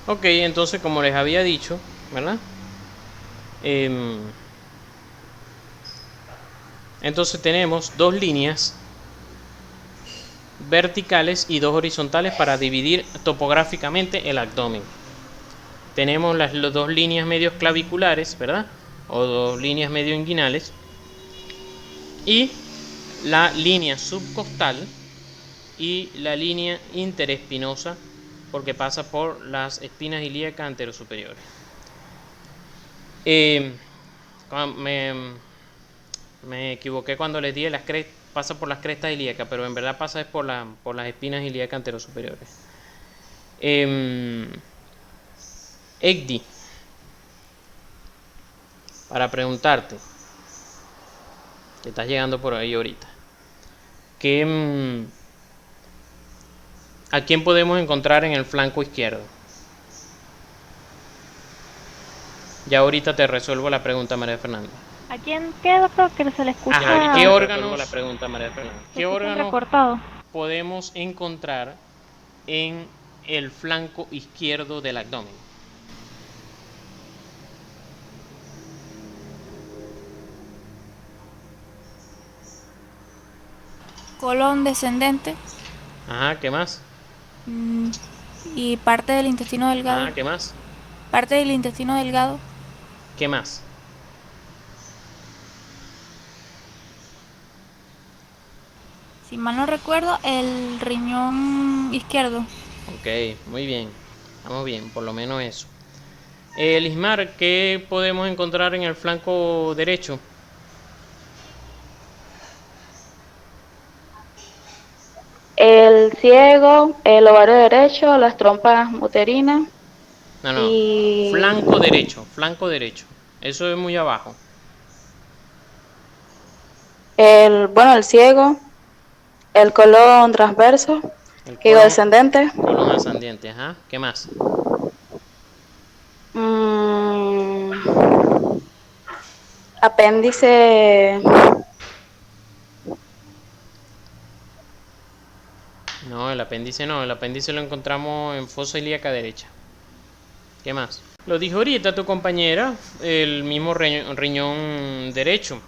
Ok, entonces como les había dicho, ¿verdad? Em, entonces tenemos dos líneas verticales y dos horizontales para dividir topográficamente el abdomen. Tenemos las dos líneas medios claviculares, ¿verdad? O dos líneas medio inguinales. Y la línea subcostal y la línea interespinosa, porque pasa por las espinas ilíacas anterosuperiores. Eh, me equivoqué cuando les dije pasa por las crestas ilíacas, pero en verdad pasa es por las espinas ilíacas anterosuperiores. Egdi, para preguntarte, que estás llegando por ahí ahorita, que, ¿a quién podemos encontrar en el flanco izquierdo? Ya ahorita te resuelvo la pregunta, María Fernanda. ¿A quién qué, doctor? Que se le Ajá, escucha, se ¿qué escucha órganos entrecortado. podemos encontrar en el flanco izquierdo del abdomen? Colon descendente, Ajá, ¿qué más? mm, y parte del intestino delgado. Ajá, ¿qué más? Parte del intestino delgado. ¿Qué más? Si mal no recuerdo, el riñón izquierdo. Ok, muy bien. Vamos bien, por lo menos eso. Lismar, ¿qué podemos encontrar en el flanco derecho? El ciego, el ovario derecho, las trompas uterinas No, no. y Flanco derecho, flanco derecho. Eso es muy abajo. el ciego, el colon transverso, El que digo colon, descendente, colon ascendente, ajá. ¿Qué más? mm, apéndice, No, el apéndice no. El apéndice lo encontramos en fosa ilíaca derecha. ¿Qué más? Lo dijo ahorita tu compañera, el mismo riñón derecho.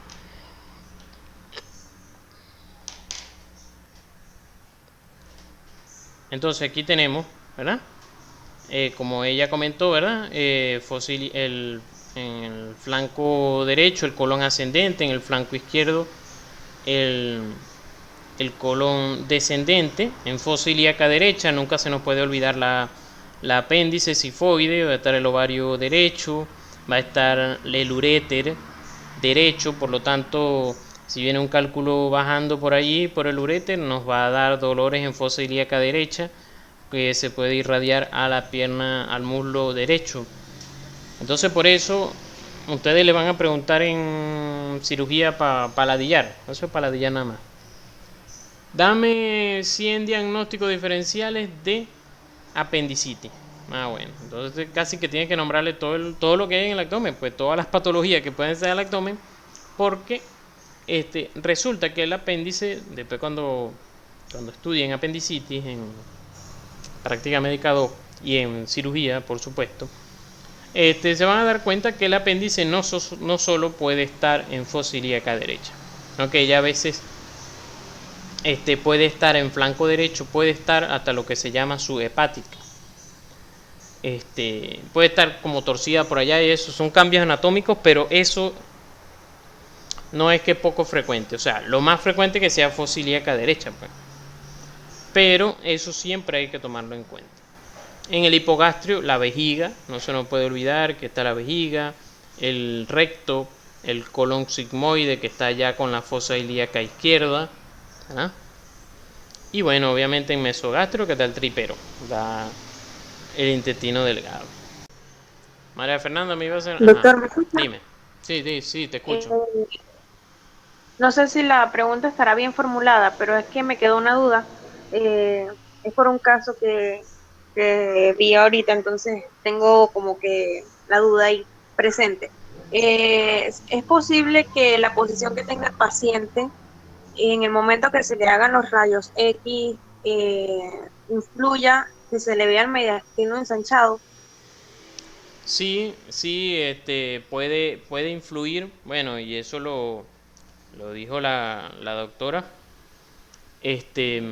Entonces aquí tenemos, ¿verdad? Como ella comentó, ¿verdad? En el flanco derecho el colon ascendente, en el flanco izquierdo el, el colon descendente, en fosa ilíaca derecha nunca se nos puede olvidar la apéndice sifoide, va a estar el ovario derecho, va a estar el uréter derecho, por lo tanto, si viene un cálculo bajando por allí, por el uréter, nos va a dar dolores en fosa ilíaca derecha, que se puede irradiar a la pierna, al muslo derecho. Entonces, por eso, ustedes le van a preguntar en cirugía para paladillar, eso es paladillar nada más. Dame 100 diagnósticos diferenciales de apendicitis. Ah, bueno, entonces casi que tiene que nombrarle todo lo que hay en el abdomen, pues todas las patologías que pueden ser en el abdomen, porque resulta que el apéndice, después cuando estudien apendicitis en práctica médica 2 y en cirugía, por supuesto, se van a dar cuenta que el apéndice no solo puede estar en fosa ilíaca derecha, aunque ya a veces puede estar en flanco derecho, puede estar hasta lo que se llama subhepática. Puede estar como torcida por allá y eso son cambios anatómicos, pero eso no es que es poco frecuente. O sea, lo más frecuente es que sea fosa ilíaca derecha, pues. Pero eso siempre hay que tomarlo en cuenta. En el hipogastrio, la vejiga, no se nos puede olvidar que está la vejiga, el recto, el colon sigmoide que está allá con la fosa ilíaca izquierda, ¿verdad? Y bueno, obviamente en mesogastrio que está el tripero, el intestino delgado. María Fernanda, me iba a hacer... Ajá, Doctor, ¿me escucha? dime. Sí, sí, sí, te Eh, escucho. no sé si la pregunta estará bien formulada, pero es que me quedó una duda. Eh, es por un caso que vi ahorita, entonces tengo como que la duda ahí presente. ¿Es posible que la posición que tenga el paciente en el momento que se le hagan los rayos X influya que se le vea el mediastino ensanchado? Sí, sí, puede influir, bueno, y eso lo dijo la doctora, este,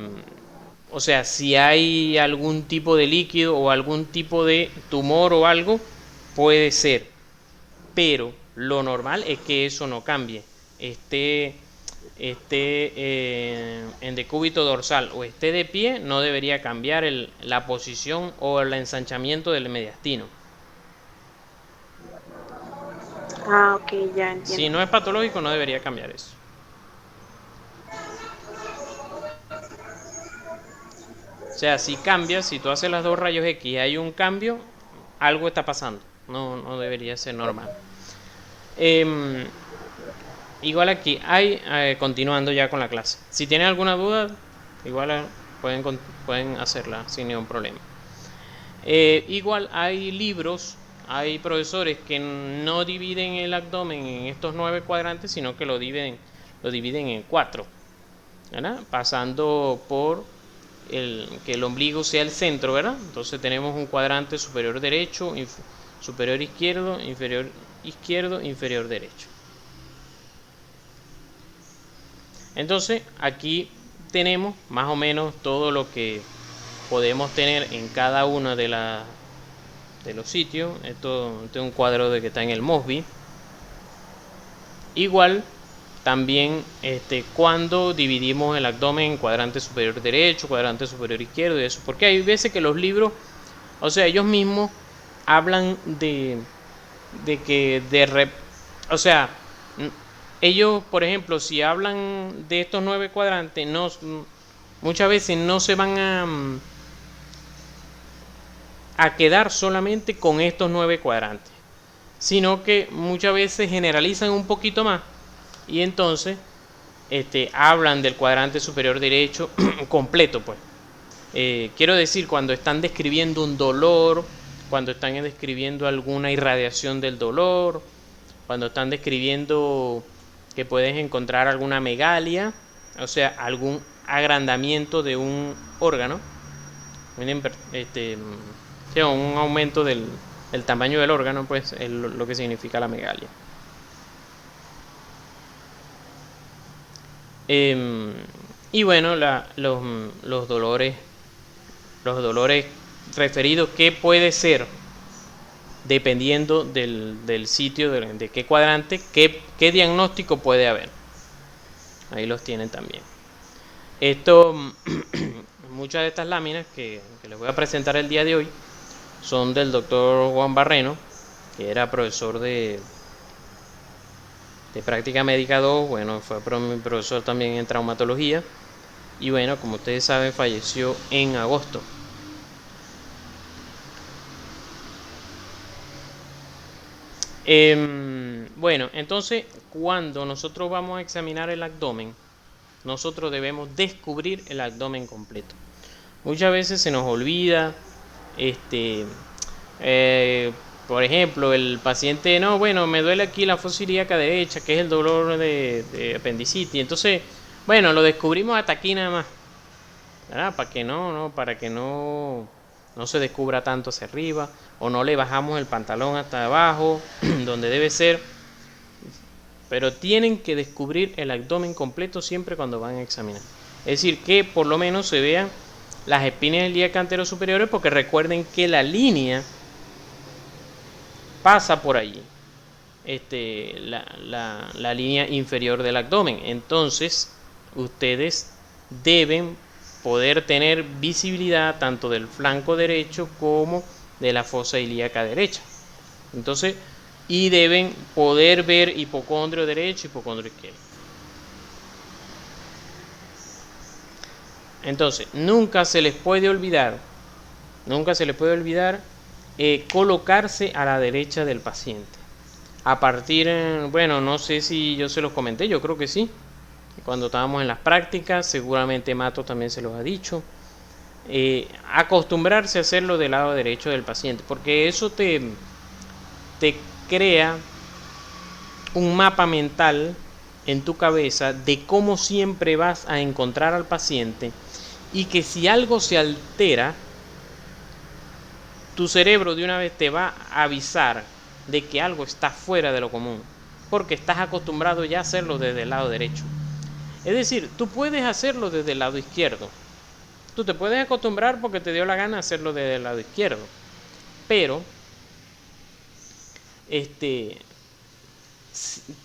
o sea, si hay algún tipo de líquido o algún tipo de tumor o algo, puede ser, pero lo normal es que eso no cambie, esté, en decúbito dorsal o esté de pie, no debería cambiar la posición o el ensanchamiento del mediastino. Ah, ok, ya Si entiendo. no es patológico, no debería cambiar eso. O sea, si cambia, si tú haces las dos rayos X y hay un cambio, algo está pasando. No, no debería ser normal. Em, igual aquí, continuando ya con la clase. Si tienen alguna duda, igual pueden hacerla sin ningún problema. Igual hay libros, hay profesores que no dividen el abdomen en estos 9 cuadrantes, sino que lo dividen en 4, ¿verdad? Pasando por que el ombligo sea el centro, ¿verdad? Entonces tenemos un cuadrante superior derecho, superior izquierdo, inferior derecho. Entonces aquí tenemos más o menos todo lo que podemos tener en cada uno de los sitios. Esto es un cuadro de que está en el Mosby. Igual también cuando dividimos el abdomen en cuadrante superior derecho, cuadrante superior izquierdo y eso. Porque hay veces que los libros, o sea, ellos mismos hablan o sea, ellos, por ejemplo, si hablan de estos 9 cuadrantes, muchas veces no se van a quedar solamente con estos 9 cuadrantes, sino que muchas veces generalizan un poquito más y entonces hablan del cuadrante superior derecho completo, pues. Quiero decir, cuando están describiendo un dolor, cuando están describiendo alguna irradiación del dolor, cuando están describiendo que puedes encontrar alguna megalia, o sea, algún agrandamiento de un órgano, un aumento del tamaño del órgano, pues es lo que significa la megalia. Y bueno, los dolores referidos, ¿qué puede ser? Dependiendo del sitio, de qué cuadrante, qué diagnóstico puede haber. Ahí los tienen también. Muchas de estas láminas que les voy a presentar el día de hoy son del doctor Juan Barreno, que era profesor de práctica médica 2, bueno, fue mi profesor también en traumatología, y bueno, como ustedes saben, falleció en agosto. Bueno, entonces cuando nosotros vamos a examinar el abdomen, nosotros debemos descubrir el abdomen completo. Muchas veces se nos olvida, por ejemplo, el paciente, no, bueno, me duele aquí la fosa ilíaca derecha, que es el dolor de apendicitis. Entonces, bueno, lo descubrimos hasta aquí nada más, ¿verdad? Para que no se descubra tanto hacia arriba, o no le bajamos el pantalón hasta abajo, donde debe ser. Pero tienen que descubrir el abdomen completo siempre cuando van a examinar. Es decir, que por lo menos se vean las espinas ilíacas anterosuperiores, porque recuerden que la línea pasa por allí, la línea inferior del abdomen. Entonces, ustedes deben poder tener visibilidad tanto del flanco derecho como de la fosa ilíaca derecha. Entonces, y deben poder ver hipocondrio derecho y hipocondrio izquierdo. Entonces, nunca se les puede olvidar colocarse a la derecha del paciente. A partir, bueno, no sé si yo se los comenté, yo creo que sí. Cuando estábamos en las prácticas, seguramente Mato también se los ha dicho. Acostumbrarse a hacerlo del lado derecho del paciente, porque eso te crea un mapa mental en tu cabeza de cómo siempre vas a encontrar al paciente, y que si algo se altera, tu cerebro de una vez te va a avisar de que algo está fuera de lo común, porque estás acostumbrado ya a hacerlo desde el lado derecho. Es decir, tú puedes hacerlo desde el lado izquierdo. Tú te puedes acostumbrar porque te dio la gana hacerlo desde el lado izquierdo. Pero,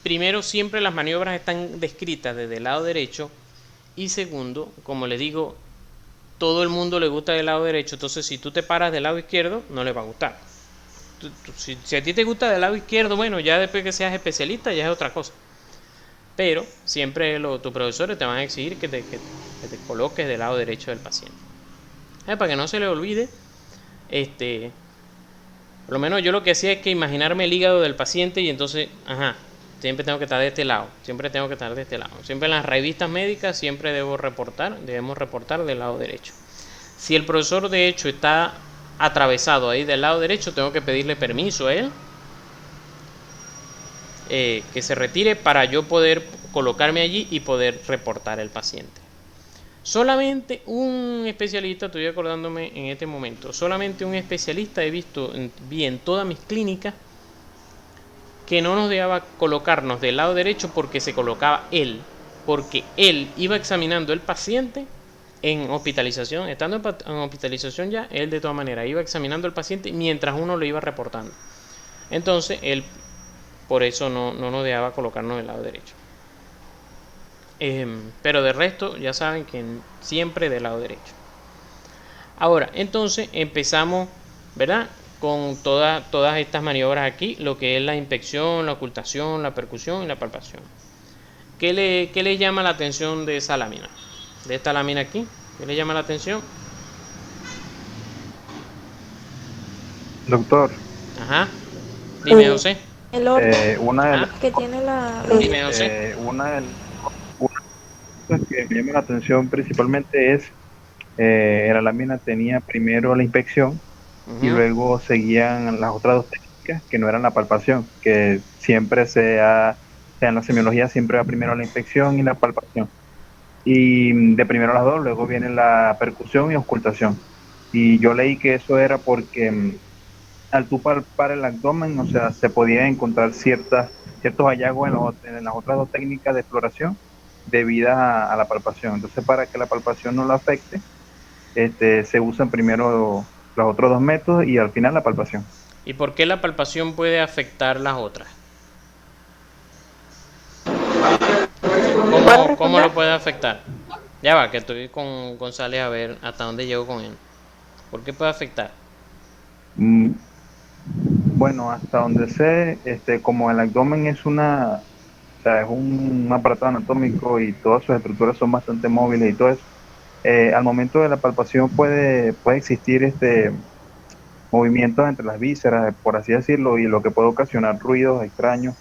primero, siempre las maniobras están descritas desde el lado derecho. Y segundo, como les digo, todo el mundo le gusta del lado derecho. Entonces, si tú te paras del lado izquierdo, no le va a gustar. Si a ti te gusta del lado izquierdo, bueno, ya después que seas especialista, ya es otra cosa. Pero siempre tus profesores te van a exigir que te coloques del lado derecho del paciente. Para que no se le olvide, por lo menos yo lo que hacía es que imaginarme el hígado del paciente y entonces, siempre tengo que estar de este lado, siempre tengo que estar de este lado. Siempre en las revistas médicas siempre debemos reportar del lado derecho. Si el profesor de hecho está atravesado ahí del lado derecho, tengo que pedirle permiso a él, que se retire para yo poder colocarme allí y poder reportar el paciente. Solamente un especialista, estoy acordándome en este momento, solamente un especialista vi en todas mis clínicas que no nos dejaba colocarnos del lado derecho porque se colocaba él, porque él iba examinando el paciente en hospitalización, estando en hospitalización ya, él de todas maneras iba examinando el paciente mientras uno lo iba reportando. Entonces él por eso no nos dejaba colocarnos del lado derecho. Pero de resto ya saben que siempre del lado derecho. Ahora, entonces empezamos, ¿verdad? Con todas estas maniobras aquí, lo que es la inspección, la ocultación, la percusión y la palpación. ¿Qué le llama la atención de esa lámina? De esta lámina aquí, ¿qué le llama la atención? Doctor. Ajá. Dime, José. El orden Una de las, que tiene la... Dime, José. una de las cosas que me llama la atención principalmente es en la lámina tenía primero la inspección y luego seguían las otras dos técnicas que no eran la palpación, que siempre en la semiología siempre va primero la inspección y la palpación. Y de primero las dos, luego viene la percusión y auscultación. Y yo leí que eso era porque al tú palpar el abdomen, o sea, se podían encontrar ciertos hallazgos en las otras dos técnicas de exploración debidas a la palpación. Entonces, para que la palpación no lo afecte, se usan primero los otros dos métodos y al final la palpación. ¿Y por qué la palpación puede afectar las otras? ¿Cómo lo puede afectar? Ya va, que estoy con González a ver hasta dónde llego con él. ¿Por qué puede afectar? Bueno, hasta donde sé, como el abdomen es es un aparato anatómico y todas sus estructuras son bastante móviles y todo eso, al momento de la palpación puede existir movimientos entre las vísceras, por así decirlo, y lo que puede ocasionar ruidos extraños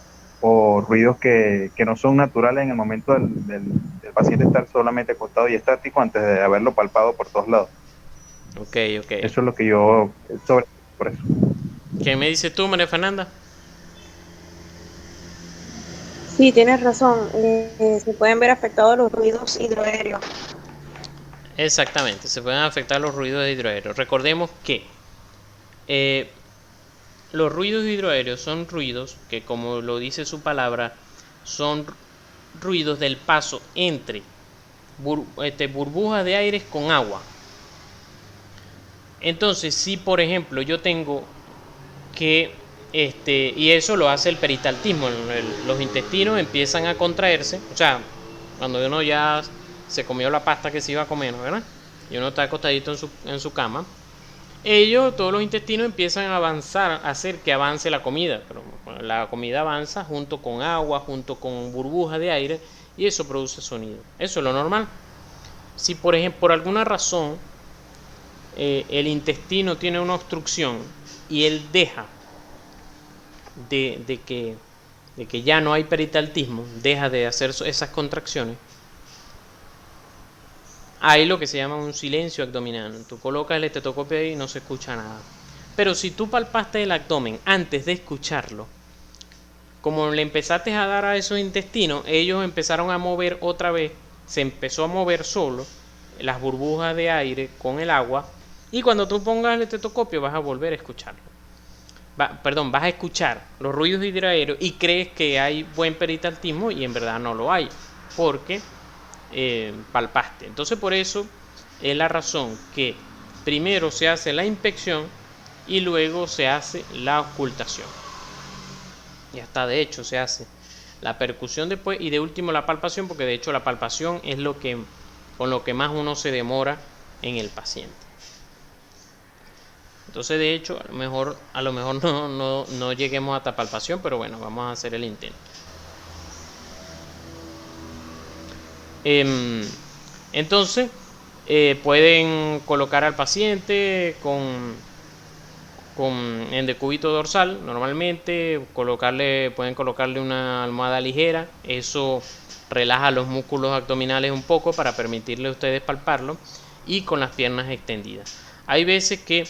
o ruidos que no son naturales en el momento del paciente estar solamente acostado y estático antes de haberlo palpado por todos lados. Ok. Eso es lo que yo por eso. ¿Qué me dices tú, María Fernanda? Sí, tienes razón. Se pueden ver afectados los ruidos hidroaéreos. Exactamente, se pueden afectar los ruidos hidroaéreos. Recordemos que los ruidos hidroaéreos son ruidos que, como lo dice su palabra, son ruidos del paso entre burbujas de aire con agua. Entonces, si por ejemplo yo tengo que, y eso lo hace el peristaltismo, los intestinos empiezan a contraerse, o sea, cuando uno ya se comió la pasta que se iba a comer, ¿verdad? Y uno está acostadito en su cama, todos los intestinos empiezan a avanzar, a hacer que avance la comida, pero la comida avanza junto con agua, junto con burbujas de aire, y eso produce sonido. Eso es lo normal. Si por ejemplo, por alguna razón, el intestino tiene una obstrucción y él deja de que ya no hay peristaltismo, deja de hacer esas contracciones, hay lo que se llama un silencio abdominal. Tú colocas el estetoscopio ahí y no se escucha nada. Pero si tú palpaste el abdomen antes de escucharlo, como le empezaste a dar a esos intestinos, ellos empezaron a mover otra vez, se empezó a mover solo las burbujas de aire con el agua, Y cuando tú pongas el estetoscopio vas a volver a escucharlo. Vas a escuchar los ruidos hidraéreos y crees que hay buen peristaltismo y en verdad no lo hay, porque palpaste. Entonces por eso es la razón que primero se hace la inspección y luego se hace la ocultación. Y hasta de hecho se hace la percusión después y de último la palpación, porque de hecho la palpación es con lo que más uno se demora en el paciente. Entonces de hecho a lo mejor no lleguemos hasta palpación, pero bueno, vamos a hacer el intento. Entonces pueden colocar al paciente en decúbito dorsal normalmente, pueden colocarle una almohada ligera. Eso relaja los músculos abdominales un poco para permitirle a ustedes palparlo, y con las piernas extendidas. Hay veces que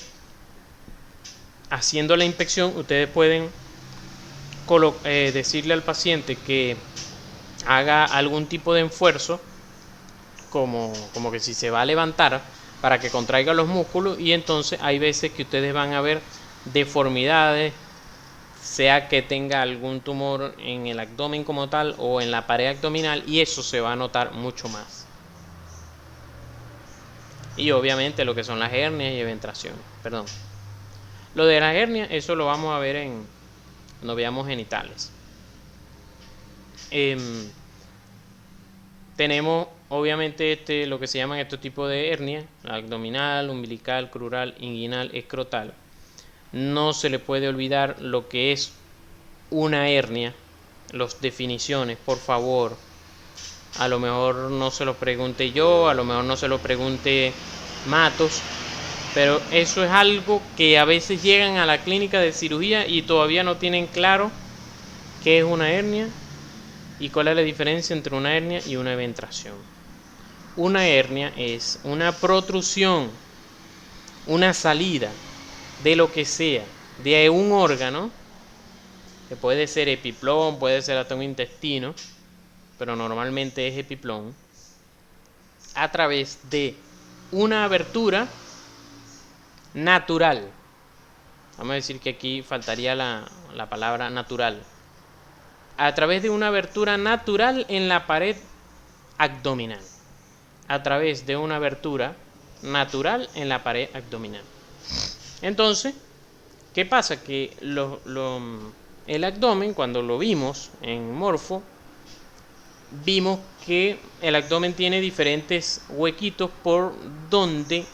haciendo la inspección ustedes pueden decirle al paciente que haga algún tipo de esfuerzo, como que si se va a levantar, para que contraiga los músculos, y entonces hay veces que ustedes van a ver deformidades, sea que tenga algún tumor en el abdomen como tal o en la pared abdominal, y eso se va a notar mucho más. Y obviamente lo que son las hernias y eventraciones. Lo de las hernias, eso lo vamos a ver cuando veamos genitales. Tenemos obviamente lo que se llaman estos tipos de hernias: abdominal, umbilical, crural, inguinal, escrotal. No se le puede olvidar lo que es una hernia, las definiciones, por favor. A lo mejor no se lo pregunte yo, a lo mejor no se lo pregunte Matos, pero eso es algo que a veces llegan a la clínica de cirugía y todavía no tienen claro qué es una hernia y cuál es la diferencia entre una hernia y una eventración. Una hernia es una protrusión, una salida de lo que sea, de un órgano, que puede ser epiplón, puede ser hasta un intestino, pero normalmente es epiplón, a través de una abertura natural. Vamos a decir que aquí faltaría la palabra natural. A través de una abertura natural en la pared abdominal. A través de una abertura natural en la pared abdominal. Entonces, ¿qué pasa? Que el abdomen, cuando lo vimos en morfo, vimos que el abdomen tiene diferentes huequitos por donde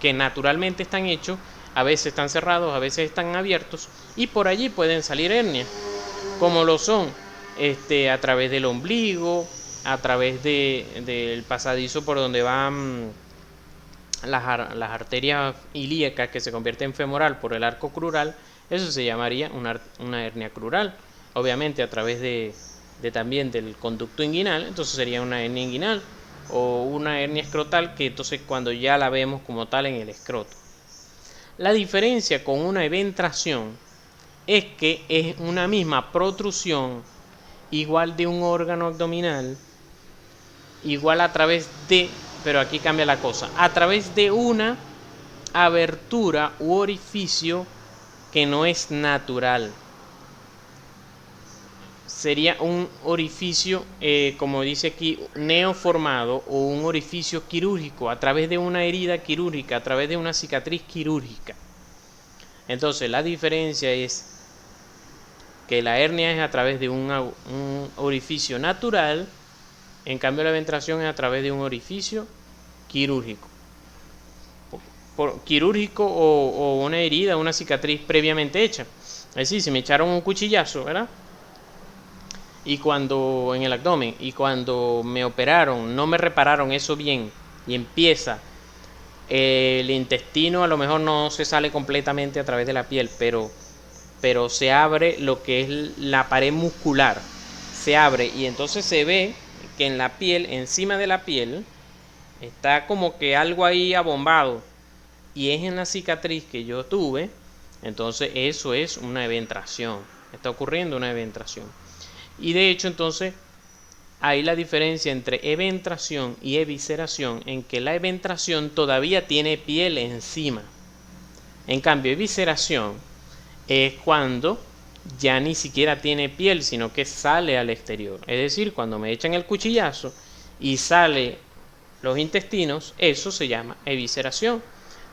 que naturalmente están hechos. A veces están cerrados, a veces están abiertos, y por allí pueden salir hernias, como lo son a través del ombligo, a través del pasadizo por donde van las arterias ilíacas, que se convierten en femoral por el arco crural. Eso se llamaría una hernia crural. Obviamente a través también del conducto inguinal, entonces sería una hernia inguinal, o una hernia escrotal, que entonces cuando ya la vemos como tal en el escroto. La diferencia con una eventración es que es una misma protrusión, igual de un órgano abdominal, igual a través de, pero aquí cambia la cosa, a través de una abertura u orificio que no es natural. Sería un orificio, como dice aquí, neoformado, o un orificio quirúrgico, a través de una herida quirúrgica, a través de una cicatriz quirúrgica. Entonces la diferencia es que la hernia es a través de un orificio natural, en cambio la eventración es a través de un orificio quirúrgico. Quirúrgico o una herida, una cicatriz previamente hecha. Es decir, si me echaron un cuchillazo, ¿verdad? En el abdomen, y cuando me operaron no me repararon eso bien, y empieza el intestino, a lo mejor no se sale completamente a través de la piel, pero se abre lo que es la pared muscular, se abre, y entonces se ve que en la piel, encima de la piel, está como que algo ahí abombado, y es en la cicatriz que yo tuve. Entonces eso es una eventración, está ocurriendo una eventración. Y de hecho entonces hay la diferencia entre eventración y evisceración, en que la eventración todavía tiene piel encima. En cambio, evisceración es cuando ya ni siquiera tiene piel, sino que sale al exterior. Es decir, cuando me echan el cuchillazo y sale los intestinos, eso se llama evisceración.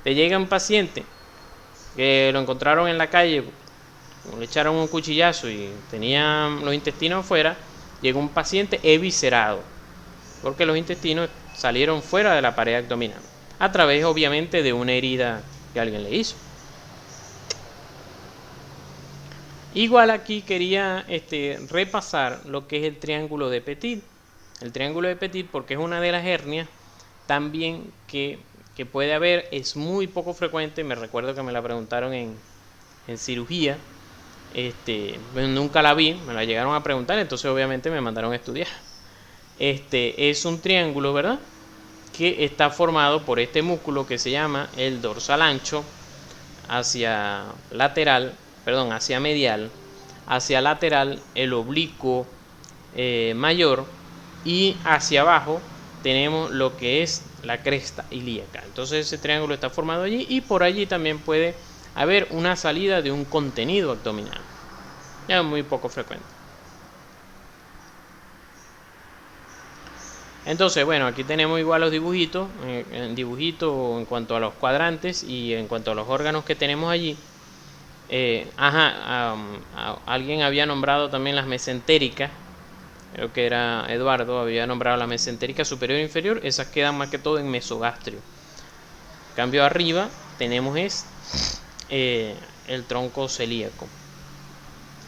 Te llega un paciente que lo encontraron en la calle, le echaron un cuchillazo y tenía los intestinos afuera, llega un paciente eviscerado, porque los intestinos salieron fuera de la pared abdominal, a través obviamente de una herida que alguien le hizo. Igual aquí quería repasar lo que es el triángulo de Petit. El triángulo de Petit, porque es una de las hernias también que puede haber, es muy poco frecuente. Me recuerdo que me la preguntaron en cirugía. Nunca la vi, me la llegaron a preguntar, entonces obviamente me mandaron a estudiar. Es un triángulo, ¿verdad?, que está formado por este músculo que se llama el dorsal ancho hacia medial, hacia lateral el oblicuo mayor, y hacia abajo tenemos lo que es la cresta ilíaca. Entonces ese triángulo está formado allí, y por allí también puede haber una salida de un contenido abdominal. Ya es muy poco frecuente. Entonces, bueno, aquí tenemos igual los dibujitos, en cuanto a los cuadrantes y en cuanto a los órganos que tenemos allí. Alguien había nombrado también las mesentéricas. Creo que era Eduardo, había nombrado la mesentérica superior e inferior. Esas quedan más que todo en mesogastrio. En cambio, arriba tenemos el tronco celíaco.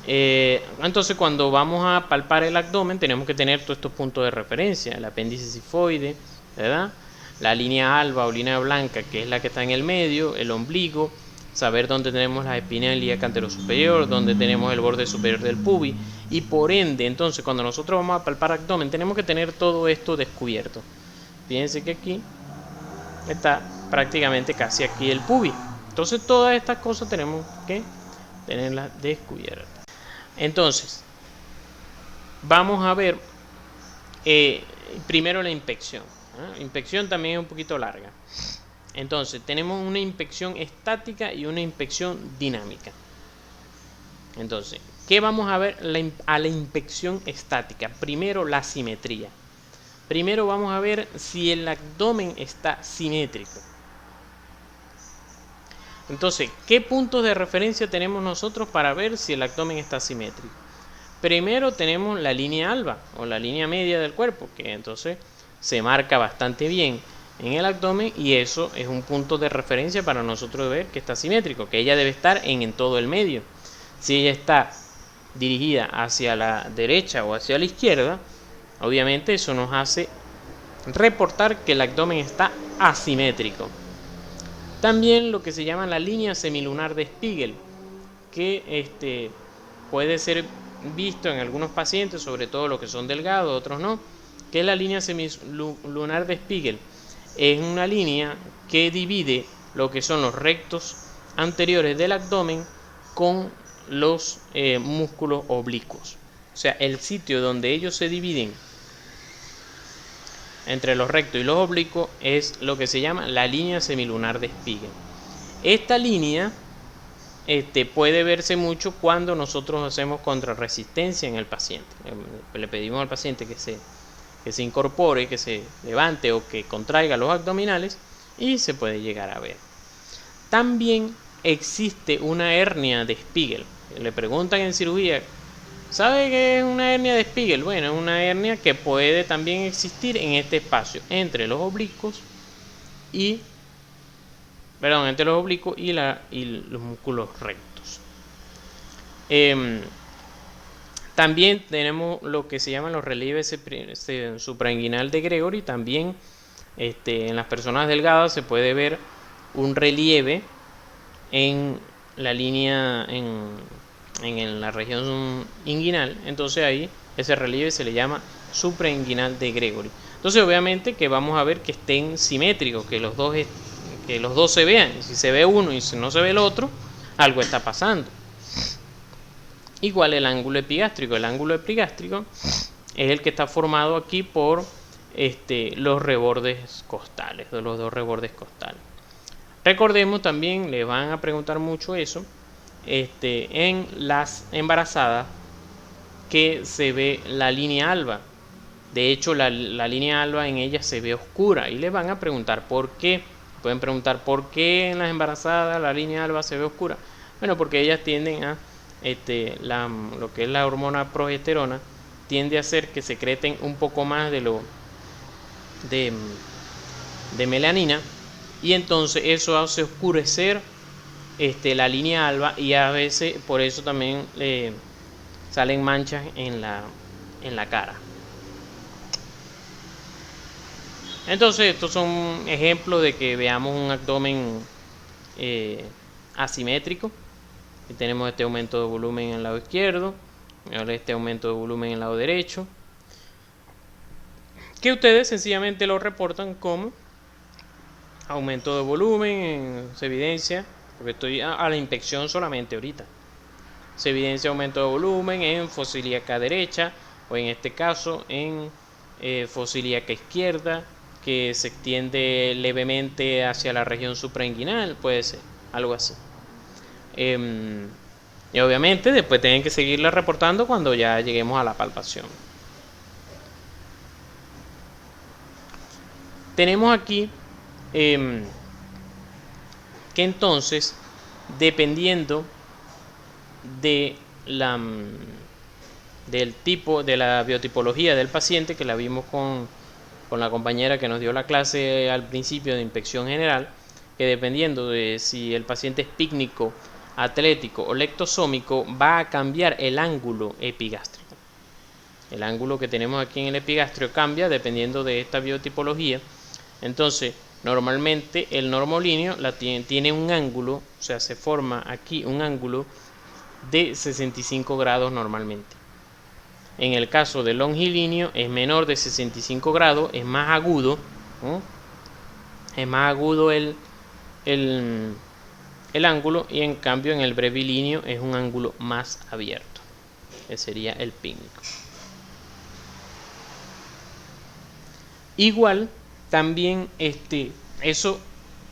Entonces, cuando vamos a palpar el abdomen, tenemos que tener todos estos puntos de referencia: el apéndice sifoide, ¿verdad?, la línea alba o línea blanca, que es la que está en el medio, el ombligo, saber dónde tenemos la espina ilíaca anterosuperior, dónde tenemos el borde superior del pubis, y por ende, entonces, cuando nosotros vamos a palpar abdomen, tenemos que tener todo esto descubierto. Fíjense que aquí está prácticamente casi aquí el pubis. Entonces, todas estas cosas tenemos que tenerlas descubiertas. Entonces, vamos a ver primero la inspección. La inspección también es un poquito larga. Entonces, tenemos una inspección estática y una inspección dinámica. Entonces, ¿qué vamos a ver a la inspección estática? Primero, la simetría. Primero vamos a ver si el abdomen está simétrico. Entonces, ¿qué puntos de referencia tenemos nosotros para ver si el abdomen está simétrico? Primero tenemos la línea alba o la línea media del cuerpo, que entonces se marca bastante bien en el abdomen, y eso es un punto de referencia para nosotros ver que está simétrico, que ella debe estar en todo el medio. Si ella está dirigida hacia la derecha o hacia la izquierda, obviamente eso nos hace reportar que el abdomen está asimétrico. También lo que se llama la línea semilunar de Spiegel, que puede ser visto en algunos pacientes, sobre todo los que son delgados, otros no, que es la línea semilunar de Spiegel. Es una línea que divide lo que son los rectos anteriores del abdomen con los músculos oblicuos. O sea, el sitio donde ellos se dividen entre los rectos y los oblicuos es lo que se llama la línea semilunar de Spiegel. Esta línea puede verse mucho cuando nosotros hacemos contrarresistencia en el paciente. Le pedimos al paciente que se incorpore, que se levante o que contraiga los abdominales, y se puede llegar a ver. También existe una hernia de Spiegel. Le preguntan en cirugía, ¿sabe qué es una hernia de Spiegel? Bueno, es una hernia que puede también existir en este espacio entre los oblicuos y los músculos rectos. También tenemos lo que se llaman los relieves suprainguinal de Gregory. También en las personas delgadas se puede ver un relieve en la línea, en la región inguinal. Entonces ahí ese relieve se le llama suprainguinal de Gregory. Entonces obviamente que vamos a ver que estén simétricos, que los dos se vean. Si se ve uno y si no se ve el otro, algo está pasando. Igual el ángulo epigástrico. El ángulo epigástrico es el que está formado aquí por los rebordes costales, de los dos rebordes costales. Recordemos también, le van a preguntar mucho eso, en las embarazadas, que se ve la línea alba. De hecho, la línea alba en ellas se ve oscura y le van a preguntar por qué. Pueden preguntar por qué en las embarazadas la línea alba se ve oscura. Bueno, porque ellas tienden a, lo que es la hormona progesterona, tiende a hacer que secreten un poco más de melanina, y entonces eso hace oscurecer la línea alba, y a veces por eso también salen manchas en la cara. Entonces estos son ejemplos de que veamos un abdomen asimétrico. Y tenemos este aumento de volumen en el lado izquierdo, ahora este aumento de volumen en el lado derecho, que ustedes sencillamente lo reportan como aumento de volumen. Se evidencia, porque estoy a la inspección solamente ahorita, se evidencia aumento de volumen en fosa ilíaca derecha, o en este caso en fosa ilíaca izquierda, que se extiende levemente hacia la región suprainguinal, puede ser algo así. Y obviamente después tienen que seguirla reportando cuando ya lleguemos a la palpación. Tenemos aquí que entonces, dependiendo de del tipo, de la biotipología del paciente, que la vimos con la compañera que nos dio la clase al principio de inspección general, que dependiendo de si el paciente es pícnico, atlético o lectosómico, va a cambiar el ángulo epigástrico. El ángulo que tenemos aquí en el epigastrio cambia dependiendo de esta biotipología. Entonces, normalmente el normolíneo tiene un ángulo, o sea, se forma aquí un ángulo de 65 grados normalmente. En el caso del longilíneo es menor de 65 grados, es más agudo, ¿no? Es más agudo el ángulo, y en cambio en el brevilíneo es un ángulo más abierto, que sería el pícnico. Igual también eso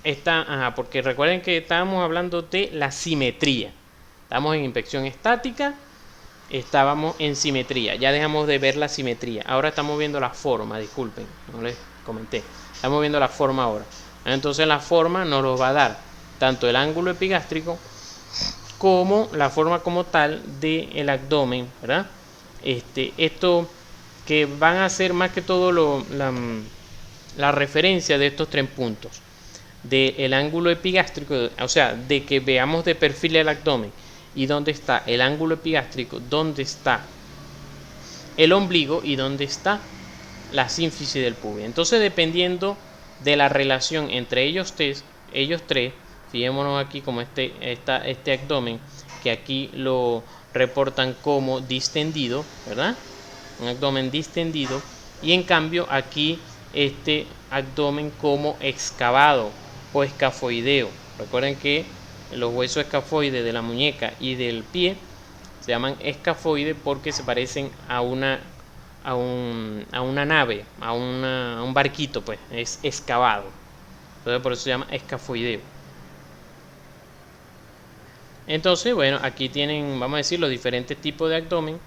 está, porque recuerden que estábamos hablando de la simetría. Estamos en inspección estática, estábamos en simetría, ya dejamos de ver la simetría, ahora estamos viendo la forma, disculpen, no les comenté, estamos viendo la forma ahora. Entonces la forma nos lo va a dar tanto el ángulo epigástrico como la forma como tal del abdomen, ¿verdad? Esto que van a ser más que todo la referencia de estos 3 puntos, del ángulo epigástrico, o sea, de que veamos de perfil el abdomen y dónde está el ángulo epigástrico, dónde está el ombligo y dónde está la sínfisis del pubis. Entonces, dependiendo de la relación entre ellos tres, fijémonos aquí como este abdomen, que aquí lo reportan como distendido, ¿verdad? Un abdomen distendido, y en cambio aquí este abdomen como excavado o escafoideo. Recuerden que los huesos escafoides de la muñeca y del pie se llaman escafoides porque se parecen a una nave, a un barquito, pues es excavado. Entonces por eso se llama escafoideo. Entonces, bueno, aquí tienen, vamos a decir, los diferentes tipos de abdomen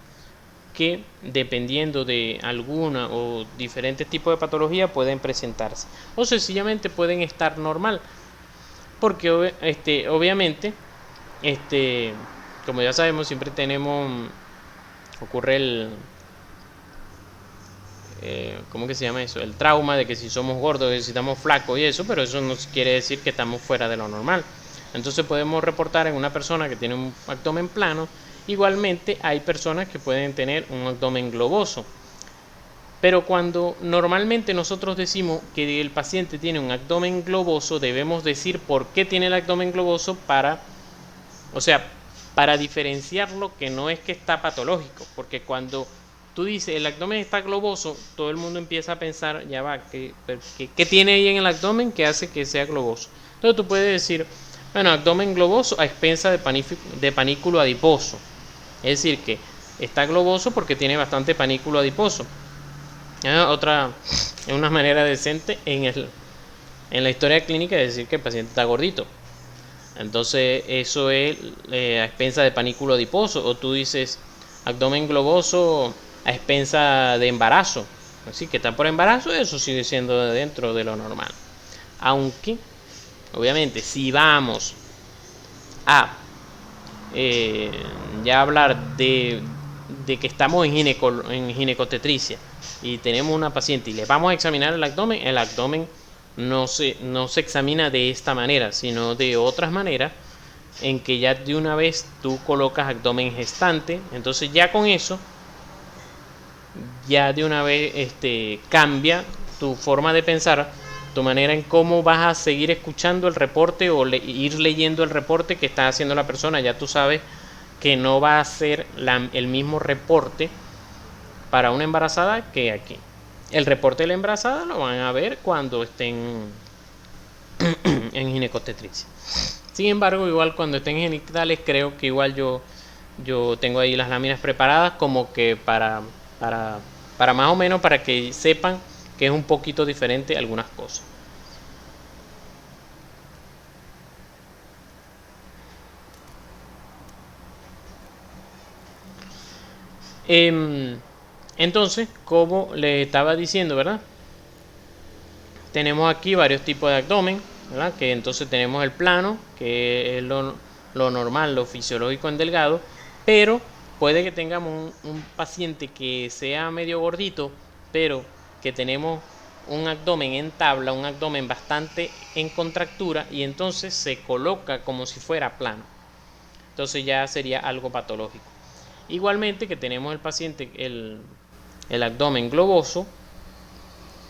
que, dependiendo de alguna o diferentes tipos de patología, pueden presentarse o sencillamente pueden estar normal, porque obviamente como ya sabemos, siempre ocurre ¿cómo que se llama eso? El trauma de que si somos gordos, que si estamos flacos y eso, pero eso no quiere decir que estamos fuera de lo normal. Entonces podemos reportar en una persona que tiene un abdomen plano. Igualmente hay personas que pueden tener un abdomen globoso. Pero cuando normalmente nosotros decimos que el paciente tiene un abdomen globoso, debemos decir por qué tiene el abdomen globoso para diferenciarlo, que no es que está patológico. Porque cuando tú dices el abdomen está globoso, todo el mundo empieza a pensar, ya va, ¿qué tiene ahí en el abdomen que hace que sea globoso? Entonces tú puedes decir, bueno, abdomen globoso a expensa de panículo adiposo. Es decir, que está globoso porque tiene bastante panículo adiposo. Otra, es una manera decente en la historia clínica de decir que el paciente está gordito. Entonces eso es a expensa de panículo adiposo, o tú dices abdomen globoso a expensa de embarazo. Así que está por embarazo, eso sigue siendo dentro de lo normal. Aunque, obviamente, si vamos a ya hablar de que estamos en ginecotetricia y tenemos una paciente y le vamos a examinar el abdomen no se examina de esta manera, sino de otras maneras, en que ya de una vez tú colocas abdomen gestante. Entonces ya con eso ya de una vez cambia tu forma de pensar, tu manera en cómo vas a seguir escuchando el reporte o ir leyendo el reporte que está haciendo la persona. Ya tú sabes que no va a ser el mismo reporte para una embarazada que aquí. El reporte de la embarazada lo van a ver cuando estén en ginecotetricia. Sin embargo, igual cuando estén genitales, creo que igual yo tengo ahí las láminas preparadas como que para más o menos para que sepan que es un poquito diferente algunas cosas. Entonces, como les estaba diciendo, ¿verdad? Tenemos aquí varios tipos de abdomen, ¿verdad? Que entonces tenemos el plano, que es lo normal, lo fisiológico en delgado, pero puede que tengamos un paciente que sea medio gordito, pero que tenemos un abdomen en tabla, un abdomen bastante en contractura, y entonces se coloca como si fuera plano. Entonces ya sería algo patológico. Igualmente que tenemos el paciente, el abdomen globoso,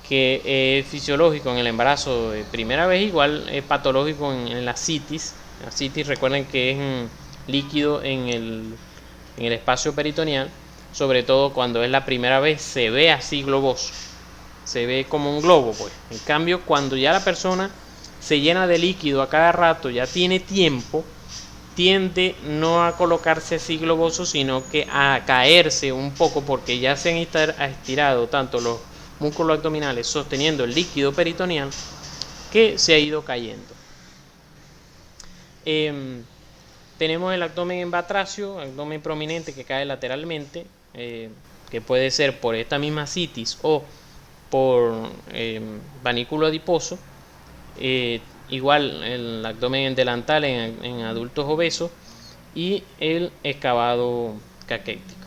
que es fisiológico en el embarazo de primera vez, igual es patológico en la citis. La citis, recuerden que es un líquido en el espacio peritoneal, sobre todo cuando es la primera vez, se ve así globoso, se ve como un globo, pues. En cambio, cuando ya la persona se llena de líquido a cada rato, ya tiene tiempo, tiende no a colocarse así globoso, sino que a caerse un poco, porque ya se han estirado tanto los músculos abdominales sosteniendo el líquido peritoneal que se ha ido cayendo. Tenemos el abdomen en batracio, abdomen prominente que cae lateralmente, que puede ser por esta misma citis o por panículo adiposo. Igual el abdomen delantal en adultos obesos y el excavado caquético.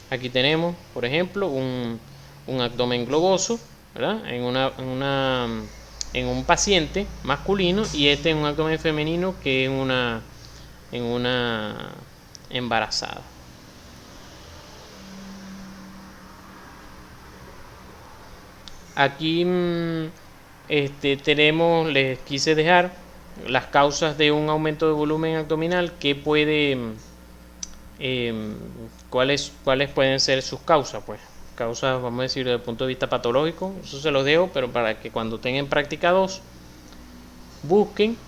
Aquí tenemos, por ejemplo, un abdomen globoso, ¿verdad? En un paciente masculino, y este es un abdomen femenino que es en una embarazada. Aquí les quise dejar las causas de un aumento de volumen abdominal que puede, cuáles pueden ser sus causas, pues causas, vamos a decir, desde el punto de vista patológico. Eso se los dejo, pero para que cuando tengan práctica 2 busquen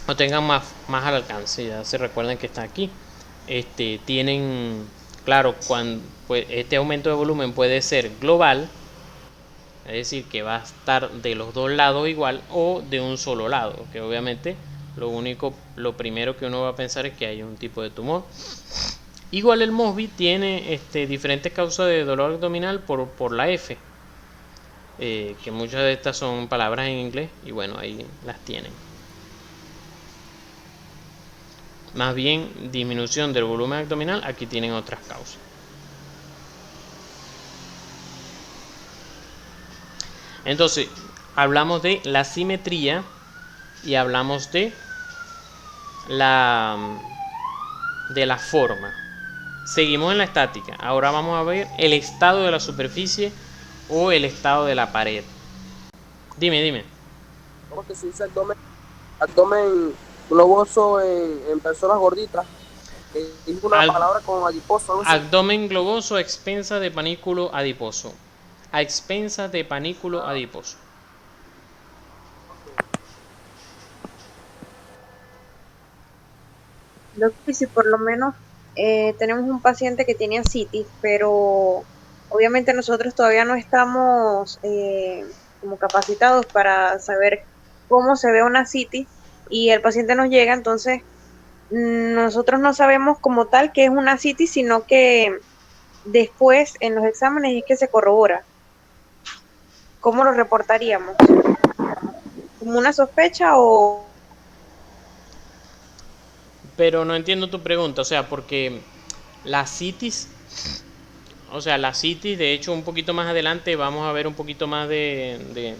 o tengan más al alcance. Ya se recuerden que está aquí. Tienen, claro, pues, este aumento de volumen puede ser global, es decir, que va a estar de los dos lados igual, o de un solo lado, que obviamente lo primero que uno va a pensar es que hay un tipo de tumor. Igual el Mosby tiene diferentes causas de dolor abdominal por la F, que muchas de estas son palabras en inglés, y bueno, ahí las tienen. Más bien disminución del volumen abdominal, aquí tienen otras causas. Entonces, hablamos de la simetría y hablamos de la forma. Seguimos en la estática. Ahora vamos a ver el estado de la superficie o el estado de la pared. Dime. ¿Cómo que se dice abdomen globoso en personas gorditas? Es una palabra con adiposo, ¿no? Abdomen globoso a expensas de panículo adiposo. A expensas de panículo adiposo. Doctor, y si por lo menos tenemos un paciente que tiene ascitis, pero obviamente nosotros todavía no estamos como capacitados para saber cómo se ve una ascitis y el paciente nos llega, entonces nosotros no sabemos como tal que es una ascitis, sino que después en los exámenes es que se corrobora. ¿Cómo lo reportaríamos? ¿Como una sospecha o...? Pero no entiendo tu pregunta, o sea, porque la citis, o sea, la citis, de hecho, un poquito más adelante vamos a ver un poquito más de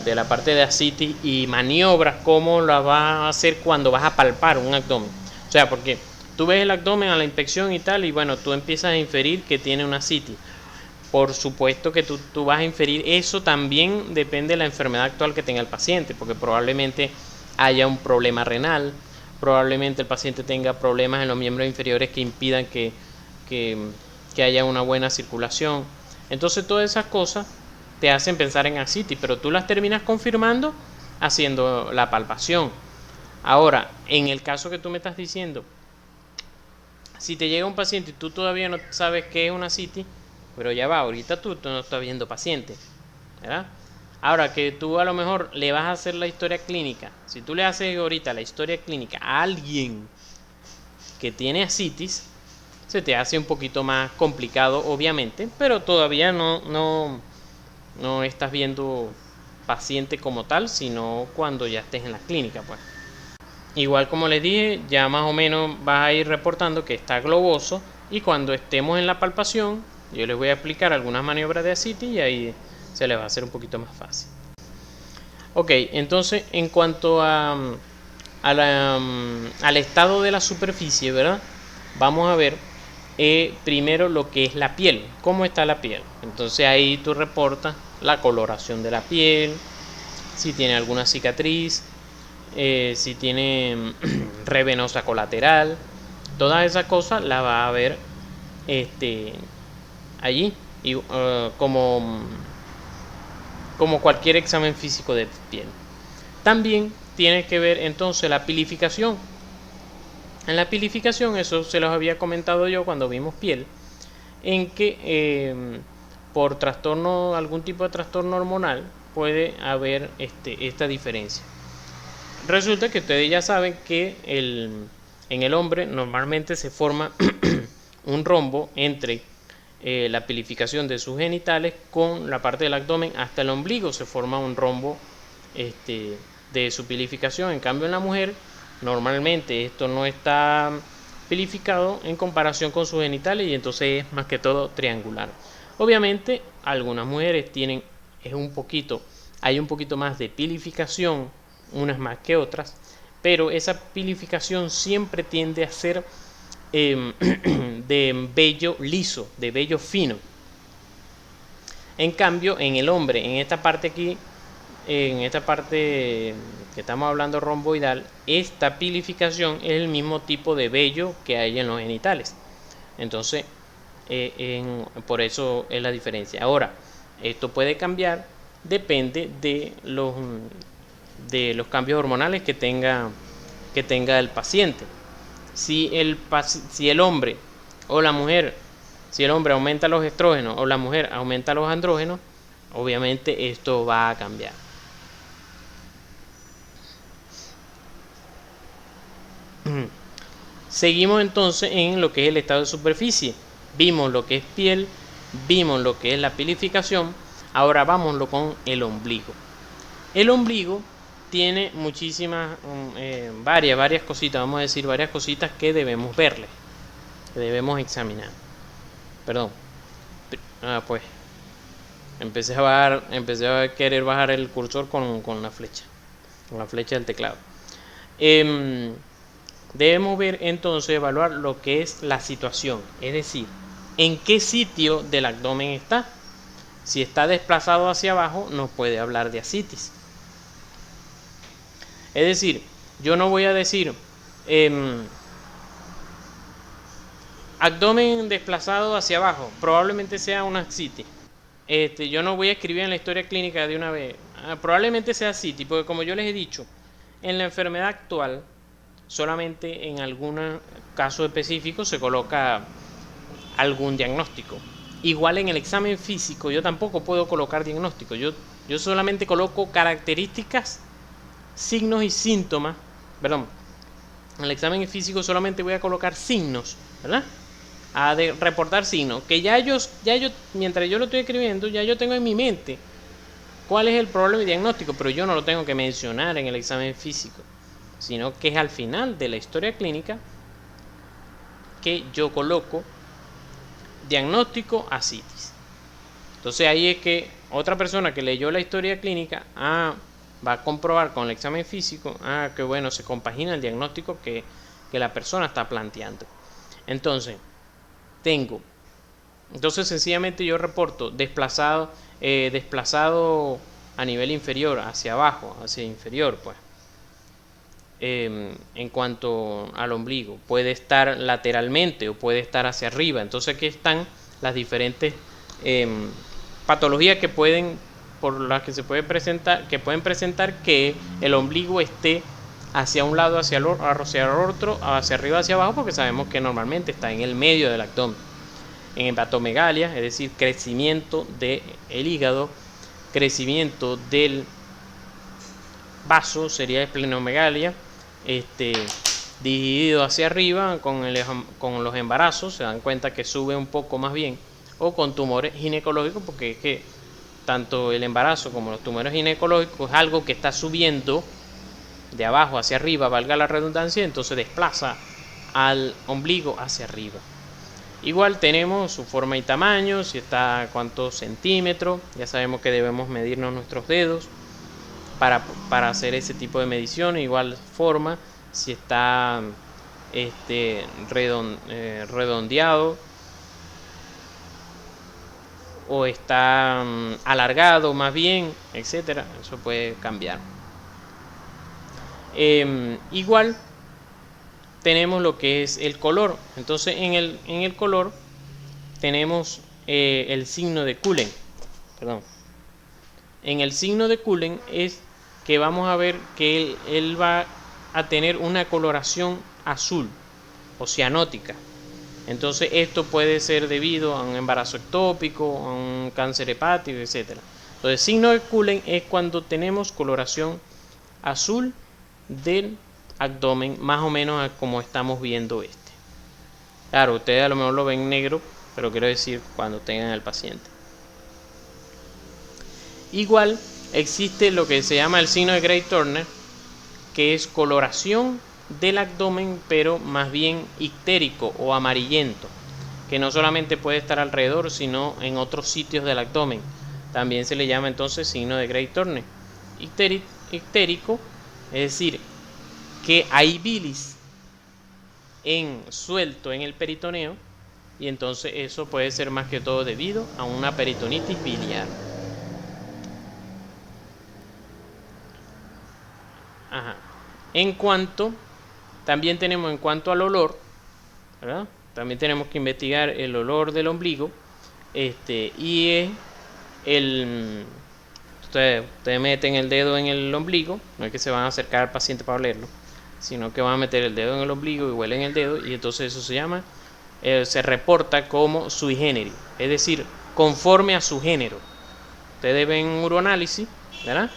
la parte de ascitis y maniobras, cómo la vas a hacer cuando vas a palpar un abdomen. O sea, porque tú ves el abdomen a la inspección y tal, y bueno, tú empiezas a inferir que tiene una ascitis. Por supuesto que tú vas a inferir eso, también depende de la enfermedad actual que tenga el paciente, porque probablemente haya un problema renal, probablemente el paciente tenga problemas en los miembros inferiores que impidan que haya una buena circulación. Entonces todas esas cosas te hacen pensar en ascitis, pero tú las terminas confirmando haciendo la palpación. Ahora, en el caso que tú me estás diciendo, si te llega un paciente y tú todavía no sabes qué es una ascitis, pero ya va, ahorita tú no estás viendo paciente, ¿verdad? Ahora que tú a lo mejor le vas a hacer la historia clínica, si tú le haces ahorita la historia clínica a alguien que tiene ascitis, se te hace un poquito más complicado, obviamente, pero todavía no estás viendo paciente como tal, sino cuando ya estés en la clínica, pues. Igual como les dije, ya más o menos vas a ir reportando que está globoso y cuando estemos en la palpación, yo les voy a explicar algunas maniobras de ascitis y ahí se les va a hacer un poquito más fácil. Ok, entonces en cuanto al estado de la superficie, ¿verdad? Vamos a ver primero lo que es la piel, cómo está la piel. Entonces ahí tú reportas la coloración de la piel, si tiene alguna cicatriz, si tiene revenosa colateral, todas esas cosas las va a ver allí y, como cualquier examen físico de piel. También tiene que ver entonces la pilificación. En la pilificación, eso se los había comentado yo cuando vimos piel, en que por trastorno, algún tipo de trastorno hormonal puede haber esta diferencia. Resulta que ustedes ya saben que en el hombre normalmente se forma un rombo entre la pilificación de sus genitales con la parte del abdomen hasta el ombligo, se forma un rombo de su pilificación. En cambio en la mujer normalmente esto no está pilificado en comparación con sus genitales y entonces es más que todo triangular. Obviamente algunas mujeres hay un poquito más de pilificación, unas más que otras, pero esa pilificación siempre tiende a ser de vello liso, de vello fino. En cambio en el hombre, en esta parte aquí, en esta parte que estamos hablando romboidal, esta pilificación es el mismo tipo de vello que hay en los genitales. Entonces por eso es la diferencia. Ahora, esto puede cambiar, depende de los cambios hormonales que tenga el paciente. Si el hombre o la mujer, si el hombre aumenta los estrógenos o la mujer aumenta los andrógenos, obviamente esto va a cambiar. Seguimos entonces en lo que es el estado de superficie. Vimos lo que es piel, vimos lo que es la pilificación. Ahora vámonos con el ombligo. El ombligo tiene muchísimas, varias cositas, vamos a decir varias cositas que debemos verle, que debemos examinar. Perdón. Pues empecé a querer bajar el cursor con la flecha del teclado. Debemos ver entonces, evaluar lo que es la situación, es decir, en qué sitio del abdomen está. Si está desplazado hacia abajo, nos puede hablar de ascitis. Es decir, yo no voy a decir abdomen desplazado hacia abajo, probablemente sea una ascitis. Yo no voy a escribir en la historia clínica de una vez, probablemente sea ascitis, porque como yo les he dicho, en la enfermedad actual, solamente en algún caso específico se coloca algún diagnóstico. Igual en el examen físico yo tampoco puedo colocar diagnóstico, yo solamente coloco características, signos y síntomas, perdón, en el examen físico solamente voy a colocar signos, ¿verdad? A reportar signos, que ya yo, mientras yo lo estoy escribiendo, ya yo tengo en mi mente cuál es el problema y diagnóstico, pero yo no lo tengo que mencionar en el examen físico, sino que es al final de la historia clínica que yo coloco diagnóstico ascitis. Entonces ahí es que otra persona que leyó la historia clínica va a comprobar con el examen físico que bueno, se compagina el diagnóstico que la persona está planteando. Entonces sencillamente yo reporto desplazado a nivel inferior, hacia abajo, hacia inferior, pues. En cuanto al ombligo, puede estar lateralmente o puede estar hacia arriba. Entonces aquí están las diferentes patologías por las que se puede presentar, que el ombligo esté hacia un lado, hacia el otro, hacia arriba, hacia abajo, porque sabemos que normalmente está en el medio del abdomen. En hepatomegalia, es decir, crecimiento del hígado, crecimiento del vaso, sería esplenomegalia, dividido hacia arriba con los embarazos, se dan cuenta que sube un poco más bien, o con tumores ginecológicos, porque es que tanto el embarazo como los tumores ginecológicos es algo que está subiendo de abajo hacia arriba, valga la redundancia, entonces desplaza al ombligo hacia arriba. Igual tenemos su forma y tamaño, si está a cuántos centímetros, ya sabemos que debemos medirnos nuestros dedos para hacer ese tipo de medición. Igual forma, si está redondeado o está alargado más bien, etcétera, eso puede cambiar. Igual tenemos lo que es el color. Entonces en el color tenemos el signo de Cullen. En el signo de Cullen es que vamos a ver que él va a tener una coloración azul o cianótica. Entonces esto puede ser debido a un embarazo ectópico, a un cáncer hepático, etc. Entonces signo de Cullen es cuando tenemos coloración azul del abdomen, más o menos como estamos viendo este. Claro, ustedes a lo mejor lo ven negro, pero quiero decir cuando tengan al paciente. Igual existe lo que se llama el signo de Gray Turner, que es coloración del abdomen, pero más bien ictérico o amarillento, que no solamente puede estar alrededor, sino en otros sitios del abdomen. También se le llama entonces signo de Gray Turner. Ictérico, es decir, que hay bilis suelto en el peritoneo, y entonces eso puede ser más que todo debido a una peritonitis biliar. También tenemos en cuanto al olor, ¿verdad? También tenemos que investigar el olor del ombligo, y es ustedes meten el dedo en el ombligo, no es que se van a acercar al paciente para olerlo, sino que van a meter el dedo en el ombligo y huelen el dedo, y entonces eso se reporta como sui generis, es decir, conforme a su género. Ustedes ven un uroanálisis, ¿verdad?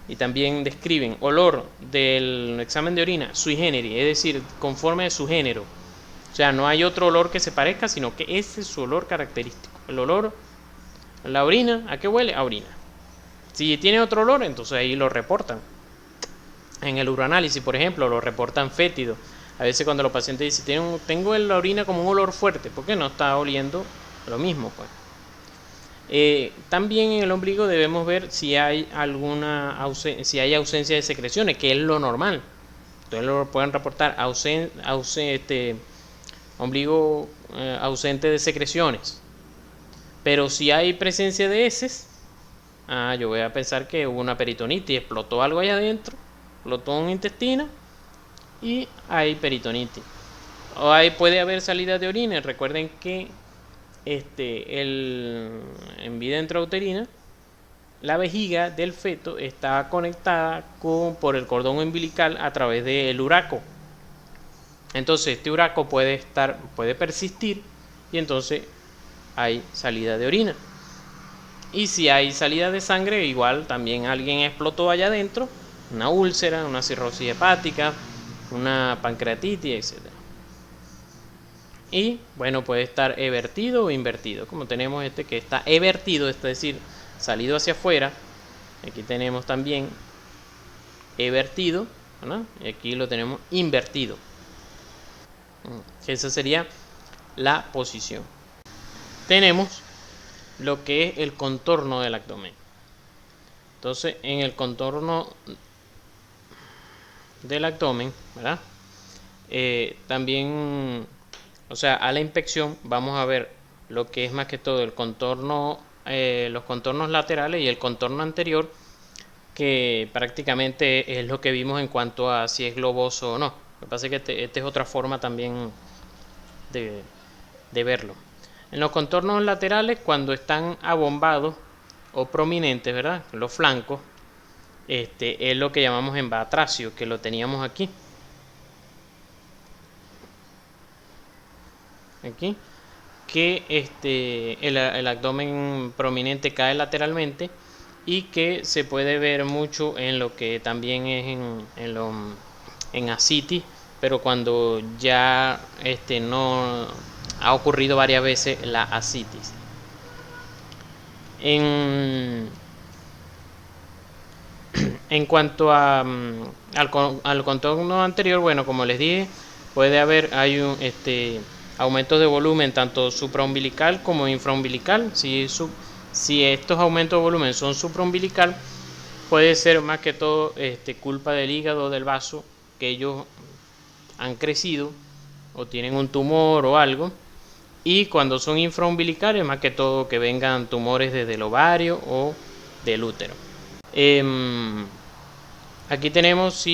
Y también describen olor del examen de orina sui generis, es decir, conforme a su género. O sea, no hay otro olor que se parezca, sino que ese es su olor característico. El olor, la orina, ¿a qué huele? A orina. Si tiene otro olor, entonces ahí lo reportan. En el uroanálisis, por ejemplo, lo reportan fétido. A veces cuando los pacientes dicen, tengo la orina como un olor fuerte, porque no está oliendo lo mismo, pues. También en el ombligo debemos ver si hay ausencia de secreciones, que es lo normal. Entonces lo pueden reportar ombligo ausente de secreciones. Pero si hay presencia de heces, yo voy a pensar que hubo una peritonitis, explotó algo allá adentro, explotó un intestino y hay peritonitis. O puede haber salida de orina. Recuerden que en vida intrauterina la vejiga del feto está conectada por el cordón umbilical a través del uraco. Entonces este uraco puede persistir y entonces hay salida de orina. Y si hay salida de sangre, igual también alguien explotó allá adentro, una úlcera, una cirrosis hepática, una pancreatitis, etc. Y bueno, puede estar evertido o invertido, como tenemos este que está evertido, es decir, salido hacia afuera. Aquí tenemos también evertido, ¿no? Y aquí lo tenemos invertido. Esa sería la posición. Tenemos lo que es el contorno del abdomen. Entonces, en el contorno del abdomen, ¿verdad? También, o sea, a la inspección vamos a ver lo que es más que todo el contorno, los contornos laterales y el contorno anterior, que prácticamente es lo que vimos en cuanto a si es globoso o no. Lo que pasa es que esta es otra forma también de verlo. En los contornos laterales, cuando están abombados o prominentes, ¿verdad? Los flancos, es lo que llamamos embatracio, que lo teníamos aquí. Aquí. Que el abdomen prominente cae lateralmente y que se puede ver mucho en lo que también es en ascitis, pero cuando ya no ha ocurrido varias veces la ascitis. En cuanto al contorno anterior, bueno, como les dije, hay aumentos de volumen tanto supraumbilical como infraumbilical. Si estos aumentos de volumen son supraumbilical, puede ser más que todo culpa del hígado o del vaso, que ellos han crecido o tienen un tumor o algo. Y cuando son infraumbilicales, más que todo que vengan tumores desde el ovario o del útero. Aquí tenemos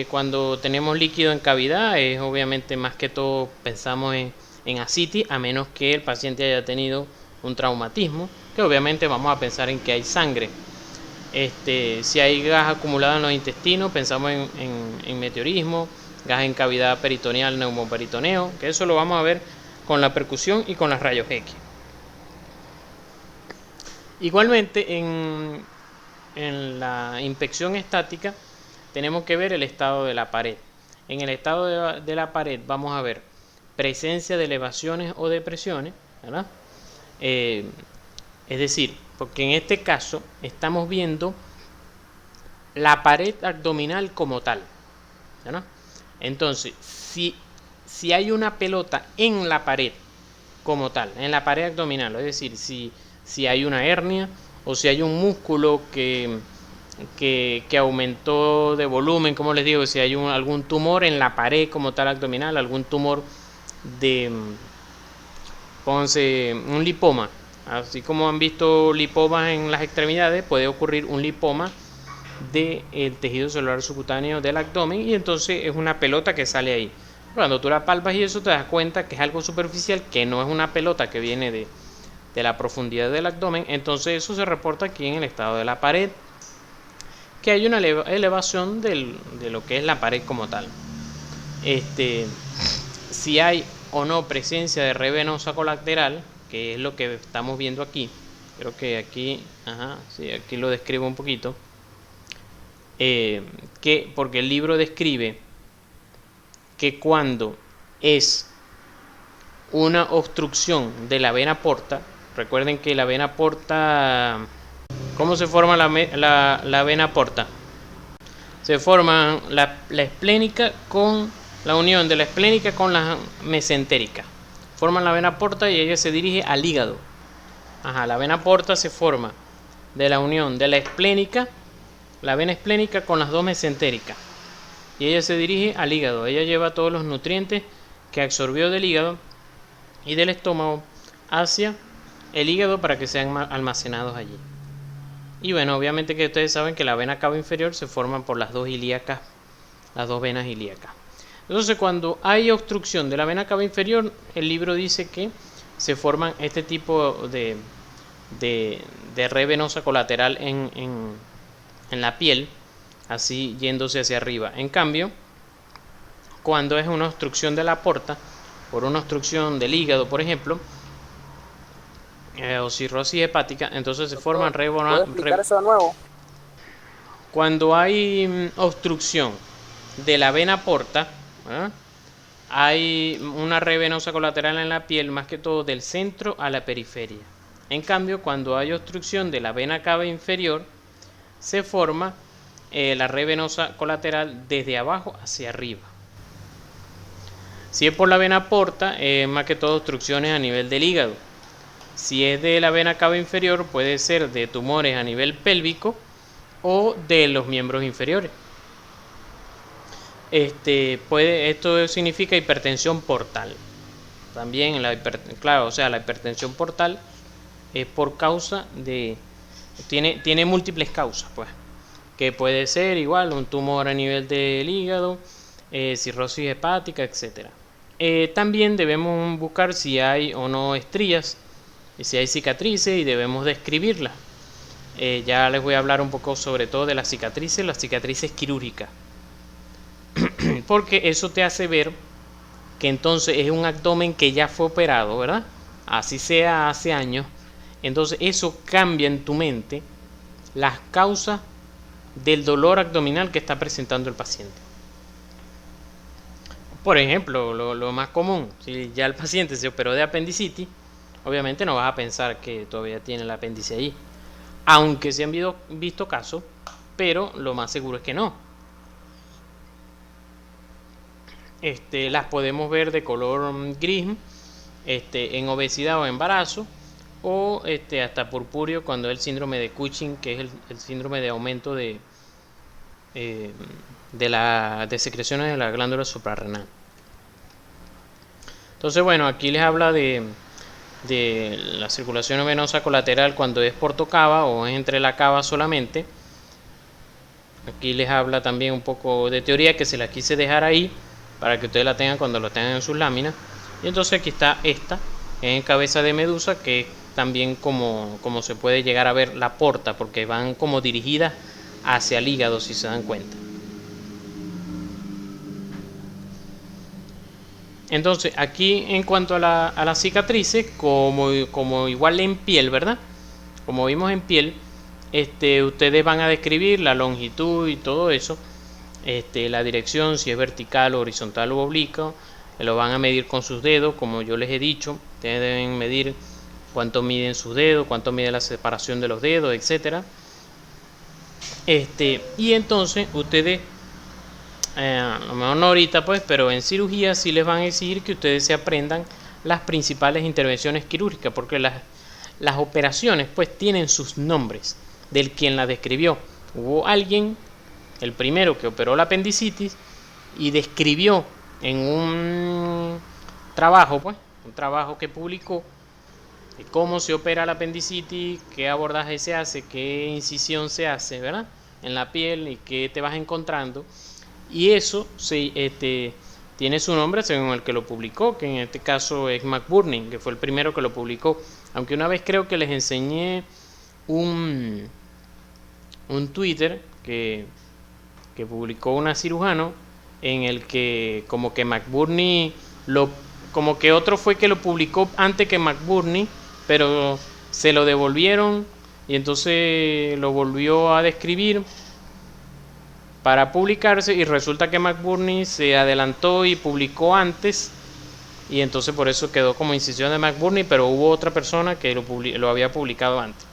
cuando tenemos líquido en cavidad, es obviamente más que todo pensamos en ascitis, a menos que el paciente haya tenido un traumatismo, que obviamente vamos a pensar en que hay sangre. Si hay gas acumulado en los intestinos, pensamos en meteorismo, gas en cavidad peritoneal, neumoperitoneo, que eso lo vamos a ver con la percusión y con las rayos X. Igualmente, en la inspección estática tenemos que ver el estado de la pared. En el estado de la pared vamos a ver presencia de elevaciones o depresiones, ¿verdad? Es decir, porque en este caso estamos viendo la pared abdominal como tal, ¿verdad? Entonces, si hay una pelota en la pared como tal, en la pared abdominal, es decir, si hay una hernia o si hay un músculo que aumentó de volumen, como les digo, si hay algún tumor en la pared como tal abdominal, algún tumor pónganse un lipoma, así como han visto lipomas en las extremidades, puede ocurrir un lipoma del tejido celular subcutáneo del abdomen y entonces es una pelota que sale ahí. Cuando tú la palpas y eso te das cuenta que es algo superficial, que no es una pelota que viene de la profundidad del abdomen. Entonces eso se reporta aquí en el estado de la pared, que hay una elevación de lo que es la pared como tal. Si hay o no presencia de red venosa colateral, que es lo que estamos viendo aquí, creo que aquí, aquí lo describo un poquito, porque el libro describe que cuando es una obstrucción de la vena porta, recuerden que la vena porta, ¿cómo se forma la vena porta? Se forma la esplénica con la unión de la esplénica con la mesentérica. Forman la vena porta y ella se dirige al hígado. La vena porta se forma de la unión de la esplénica, la vena esplénica con las dos mesentéricas. Y ella se dirige al hígado. Ella lleva todos los nutrientes que absorbió del hígado y del estómago hacia el hígado para que sean almacenados allí. Y bueno, obviamente que ustedes saben que la vena cava inferior se forma por las dos ilíacas, las dos venas ilíacas. Entonces, cuando hay obstrucción de la vena cava inferior, el libro dice que se forman este tipo de red venosa colateral en la piel, así yéndose hacia arriba. En cambio, cuando es una obstrucción de la porta, por una obstrucción del hígado, por ejemplo, o cirrosis hepática, entonces se forman red ¿Puedes explicar eso de nuevo? Cuando hay obstrucción de la vena porta, ¿verdad? Hay una red venosa colateral en la piel, más que todo del centro a la periferia. En cambio, cuando hay obstrucción de la vena cava inferior, se forma la red venosa colateral desde abajo hacia arriba. Si es por la vena porta, es más que todo obstrucciones a nivel del hígado. Si es de la vena cava inferior, puede ser de tumores a nivel pélvico o de los miembros inferiores. Esto significa hipertensión portal. También la hipertensión portal es por causa de... Tiene múltiples causas, pues. Que puede ser igual un tumor a nivel del hígado, cirrosis hepática, etc. También debemos buscar si hay o no estrías, y si hay cicatrices, y debemos describirlas. Ya les voy a hablar un poco sobre todo de las cicatrices quirúrgicas. Porque eso te hace ver que entonces es un abdomen que ya fue operado, ¿verdad? Así sea hace años. Entonces eso cambia en tu mente las causas del dolor abdominal que está presentando el paciente. Por ejemplo, lo más común, si ya el paciente se operó de apendicitis, obviamente no vas a pensar que todavía tiene el apéndice ahí. Aunque se han visto casos, pero lo más seguro es que no. Las podemos ver de color gris en obesidad o embarazo, o hasta purpúreo cuando es el síndrome de Cushing, que es el síndrome de aumento de secreciones de la glándula suprarrenal. Entonces, bueno, aquí les habla de la circulación venosa colateral cuando es portocava o es entre la cava solamente. Aquí les habla también un poco de teoría que se la quise dejar ahí para que ustedes la tengan cuando lo tengan en sus láminas. Y entonces aquí está esta en cabeza de medusa, que es también como se puede llegar a ver la porta, porque van como dirigidas hacia el hígado, si se dan cuenta. Entonces aquí en cuanto a las cicatrices, como igual en piel, ¿verdad? Como vimos en piel, ustedes van a describir la longitud y todo eso, la dirección, si es vertical, horizontal o oblicuo, lo van a medir con sus dedos, como yo les he dicho. Ustedes deben medir cuánto miden sus dedos, cuánto mide la separación de los dedos, etcétera. Y entonces ustedes, a lo mejor no ahorita pues, pero en cirugía sí les van a exigir que ustedes se aprendan las principales intervenciones quirúrgicas, porque las operaciones pues tienen sus nombres del quien las describió. Hubo alguien, el primero, que operó la apendicitis y describió en un trabajo, pues, un trabajo que publicó, de cómo se opera la apendicitis, qué abordaje se hace, qué incisión se hace, ¿verdad?, en la piel, y qué te vas encontrando. Y eso tiene su nombre según el que lo publicó, que en este caso es McBurney, que fue el primero que lo publicó. Aunque una vez creo que les enseñé un Twitter que publicó una cirujano, en el que como que McBurney como que otro fue que lo publicó antes que McBurney, pero se lo devolvieron y entonces lo volvió a describir para publicarse, y resulta que McBurney se adelantó y publicó antes, y entonces por eso quedó como incisión de McBurney, pero hubo otra persona que lo había publicado antes.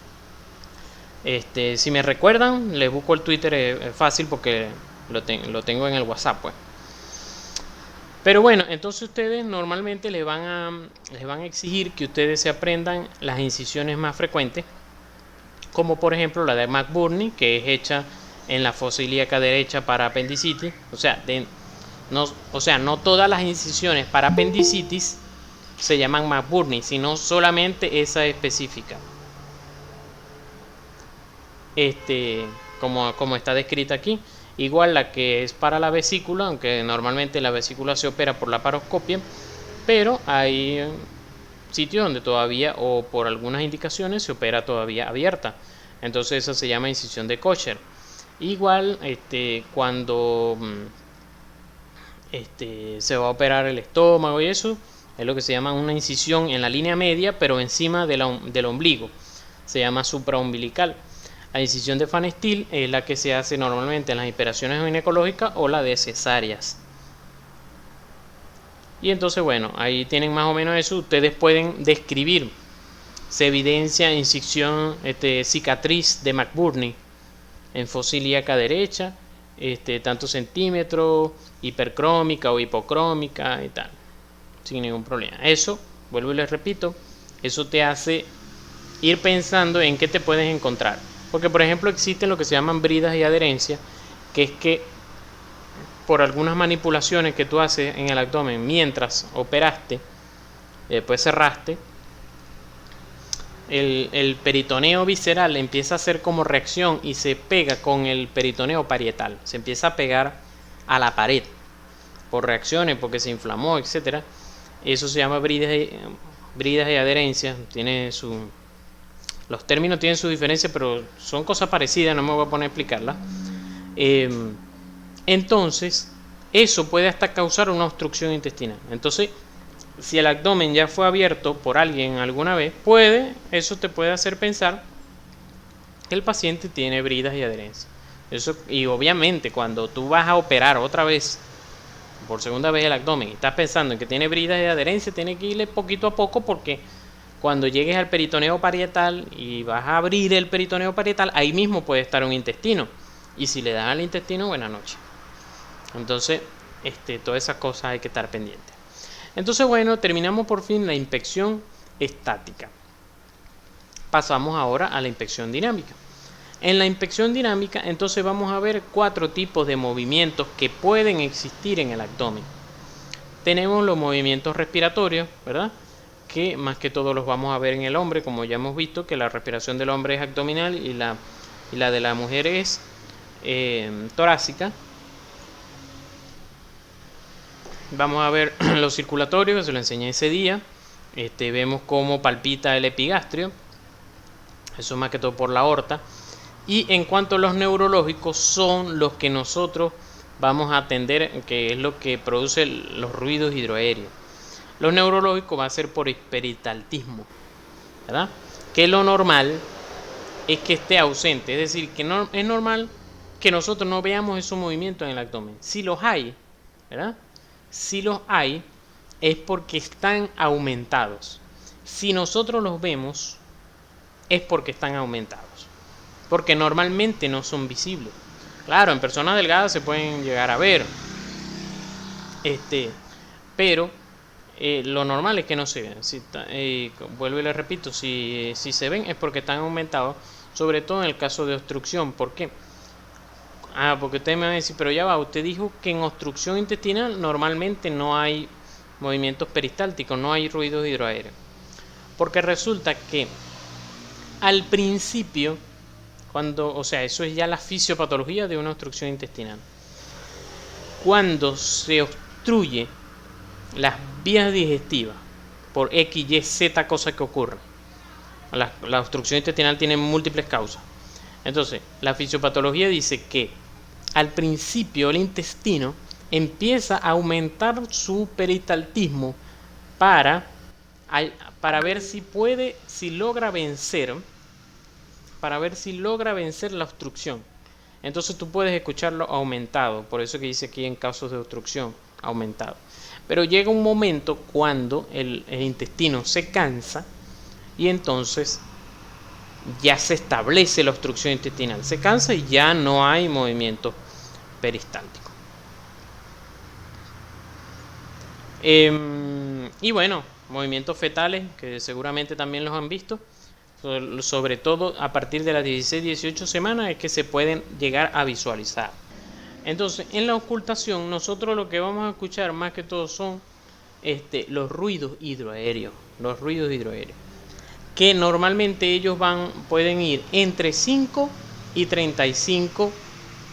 Si me recuerdan, les busco el Twitter, es fácil porque lo tengo en el WhatsApp, pues. Pero bueno, entonces ustedes normalmente les van a exigir que ustedes se aprendan las incisiones más frecuentes, como por ejemplo la de McBurney, que es hecha en la fosa ilíaca derecha para apendicitis. O sea, no todas las incisiones para apendicitis se llaman McBurney, sino solamente esa específica. Como está descrita aquí. Igual la que es para la vesícula, aunque normalmente la vesícula se opera por la paroscopia, pero hay sitios donde todavía o por algunas indicaciones se opera todavía abierta. Entonces eso se llama incisión de Kocher. Igual cuando se va a operar el estómago y eso, es lo que se llama una incisión en la línea media, pero encima del ombligo. Se llama supraumbilical. La incisión de Van Steel es la que se hace normalmente en las operaciones ginecológicas o la de cesáreas. Y entonces, bueno, ahí tienen más o menos eso. Ustedes pueden describir. Se evidencia incisión, cicatriz de McBurney en fosa ilíaca derecha, tantos centímetros, hipercrómica o hipocrómica y tal, sin ningún problema. Eso, vuelvo y les repito, eso te hace ir pensando en qué te puedes encontrar. Porque, por ejemplo, existen lo que se llaman bridas y adherencias, que es que por algunas manipulaciones que tú haces en el abdomen mientras operaste, después cerraste, el peritoneo visceral empieza a hacer como reacción y se pega con el peritoneo parietal. Se empieza a pegar a la pared por reacciones, porque se inflamó, etcétera. Eso se llama bridas y adherencias. Los términos tienen su diferencia, pero son cosas parecidas, no me voy a poner a explicarlas. Entonces, eso puede hasta causar una obstrucción intestinal. Entonces, si el abdomen ya fue abierto por alguien alguna vez, eso te puede hacer pensar que el paciente tiene bridas y adherencias. Y obviamente cuando tú vas a operar otra vez, por segunda vez el abdomen, y estás pensando en que tiene bridas y adherencias, tienes que irle poquito a poco, porque cuando llegues al peritoneo parietal y vas a abrir el peritoneo parietal, ahí mismo puede estar un intestino. Y si le dan al intestino, buena noche. Entonces, todas esas cosas hay que estar pendientes. Entonces, bueno, terminamos por fin la inspección estática. Pasamos ahora a la inspección dinámica. En la inspección dinámica, entonces vamos a ver 4 tipos de movimientos que pueden existir en el abdomen. Tenemos los movimientos respiratorios, ¿verdad? Que más que todo los vamos a ver en el hombre, como ya hemos visto, que la respiración del hombre es abdominal y la de la mujer es torácica. Vamos a ver los circulatorios, que se lo enseñé ese día. Vemos cómo palpita el epigastrio. Eso más que todo por la aorta. Y en cuanto a los neurológicos, son los que nosotros vamos a atender, que es lo que produce los ruidos hidroaéreos. Los neurológicos va a ser por peristaltismo, ¿verdad? Que lo normal es que esté ausente. Es decir, que no, es normal que nosotros no veamos esos movimientos en el abdomen. Si los hay, ¿verdad? Si los hay, es porque están aumentados. Si nosotros los vemos, es porque están aumentados. Porque normalmente no son visibles. Claro, en personas delgadas se pueden llegar a ver. Pero lo normal es que no se vean. Vuelvo y les repito, si se ven es porque están aumentados. Sobre todo en el caso de obstrucción. ¿Por qué? Porque ustedes me van a decir, pero ya va, usted dijo que en obstrucción intestinal normalmente no hay movimientos peristálticos, no hay ruidos hidroaéreos. Porque resulta que al principio, eso es ya la fisiopatología de una obstrucción intestinal. Cuando se obstruye las vías digestivas por X, Y, Z cosa que ocurre, la obstrucción intestinal tiene múltiples causas. Entonces, la fisiopatología dice que al principio el intestino empieza a aumentar su peristaltismo para ver si logra vencer la obstrucción. Entonces tú puedes escucharlo aumentado, por eso que dice aquí en casos de obstrucción, aumentado. Pero llega un momento cuando el intestino se cansa y entonces ya se establece la obstrucción intestinal. Se cansa y ya no hay movimiento peristáltico. Y bueno, movimientos fetales, que seguramente también los han visto. Sobre todo a partir de las 16-18 semanas es que se pueden llegar a visualizar. Entonces, en la ocultación, nosotros lo que vamos a escuchar más que todo son los ruidos hidroaéreos. Los ruidos hidroaéreos. Que normalmente ellos pueden ir entre 5 y 35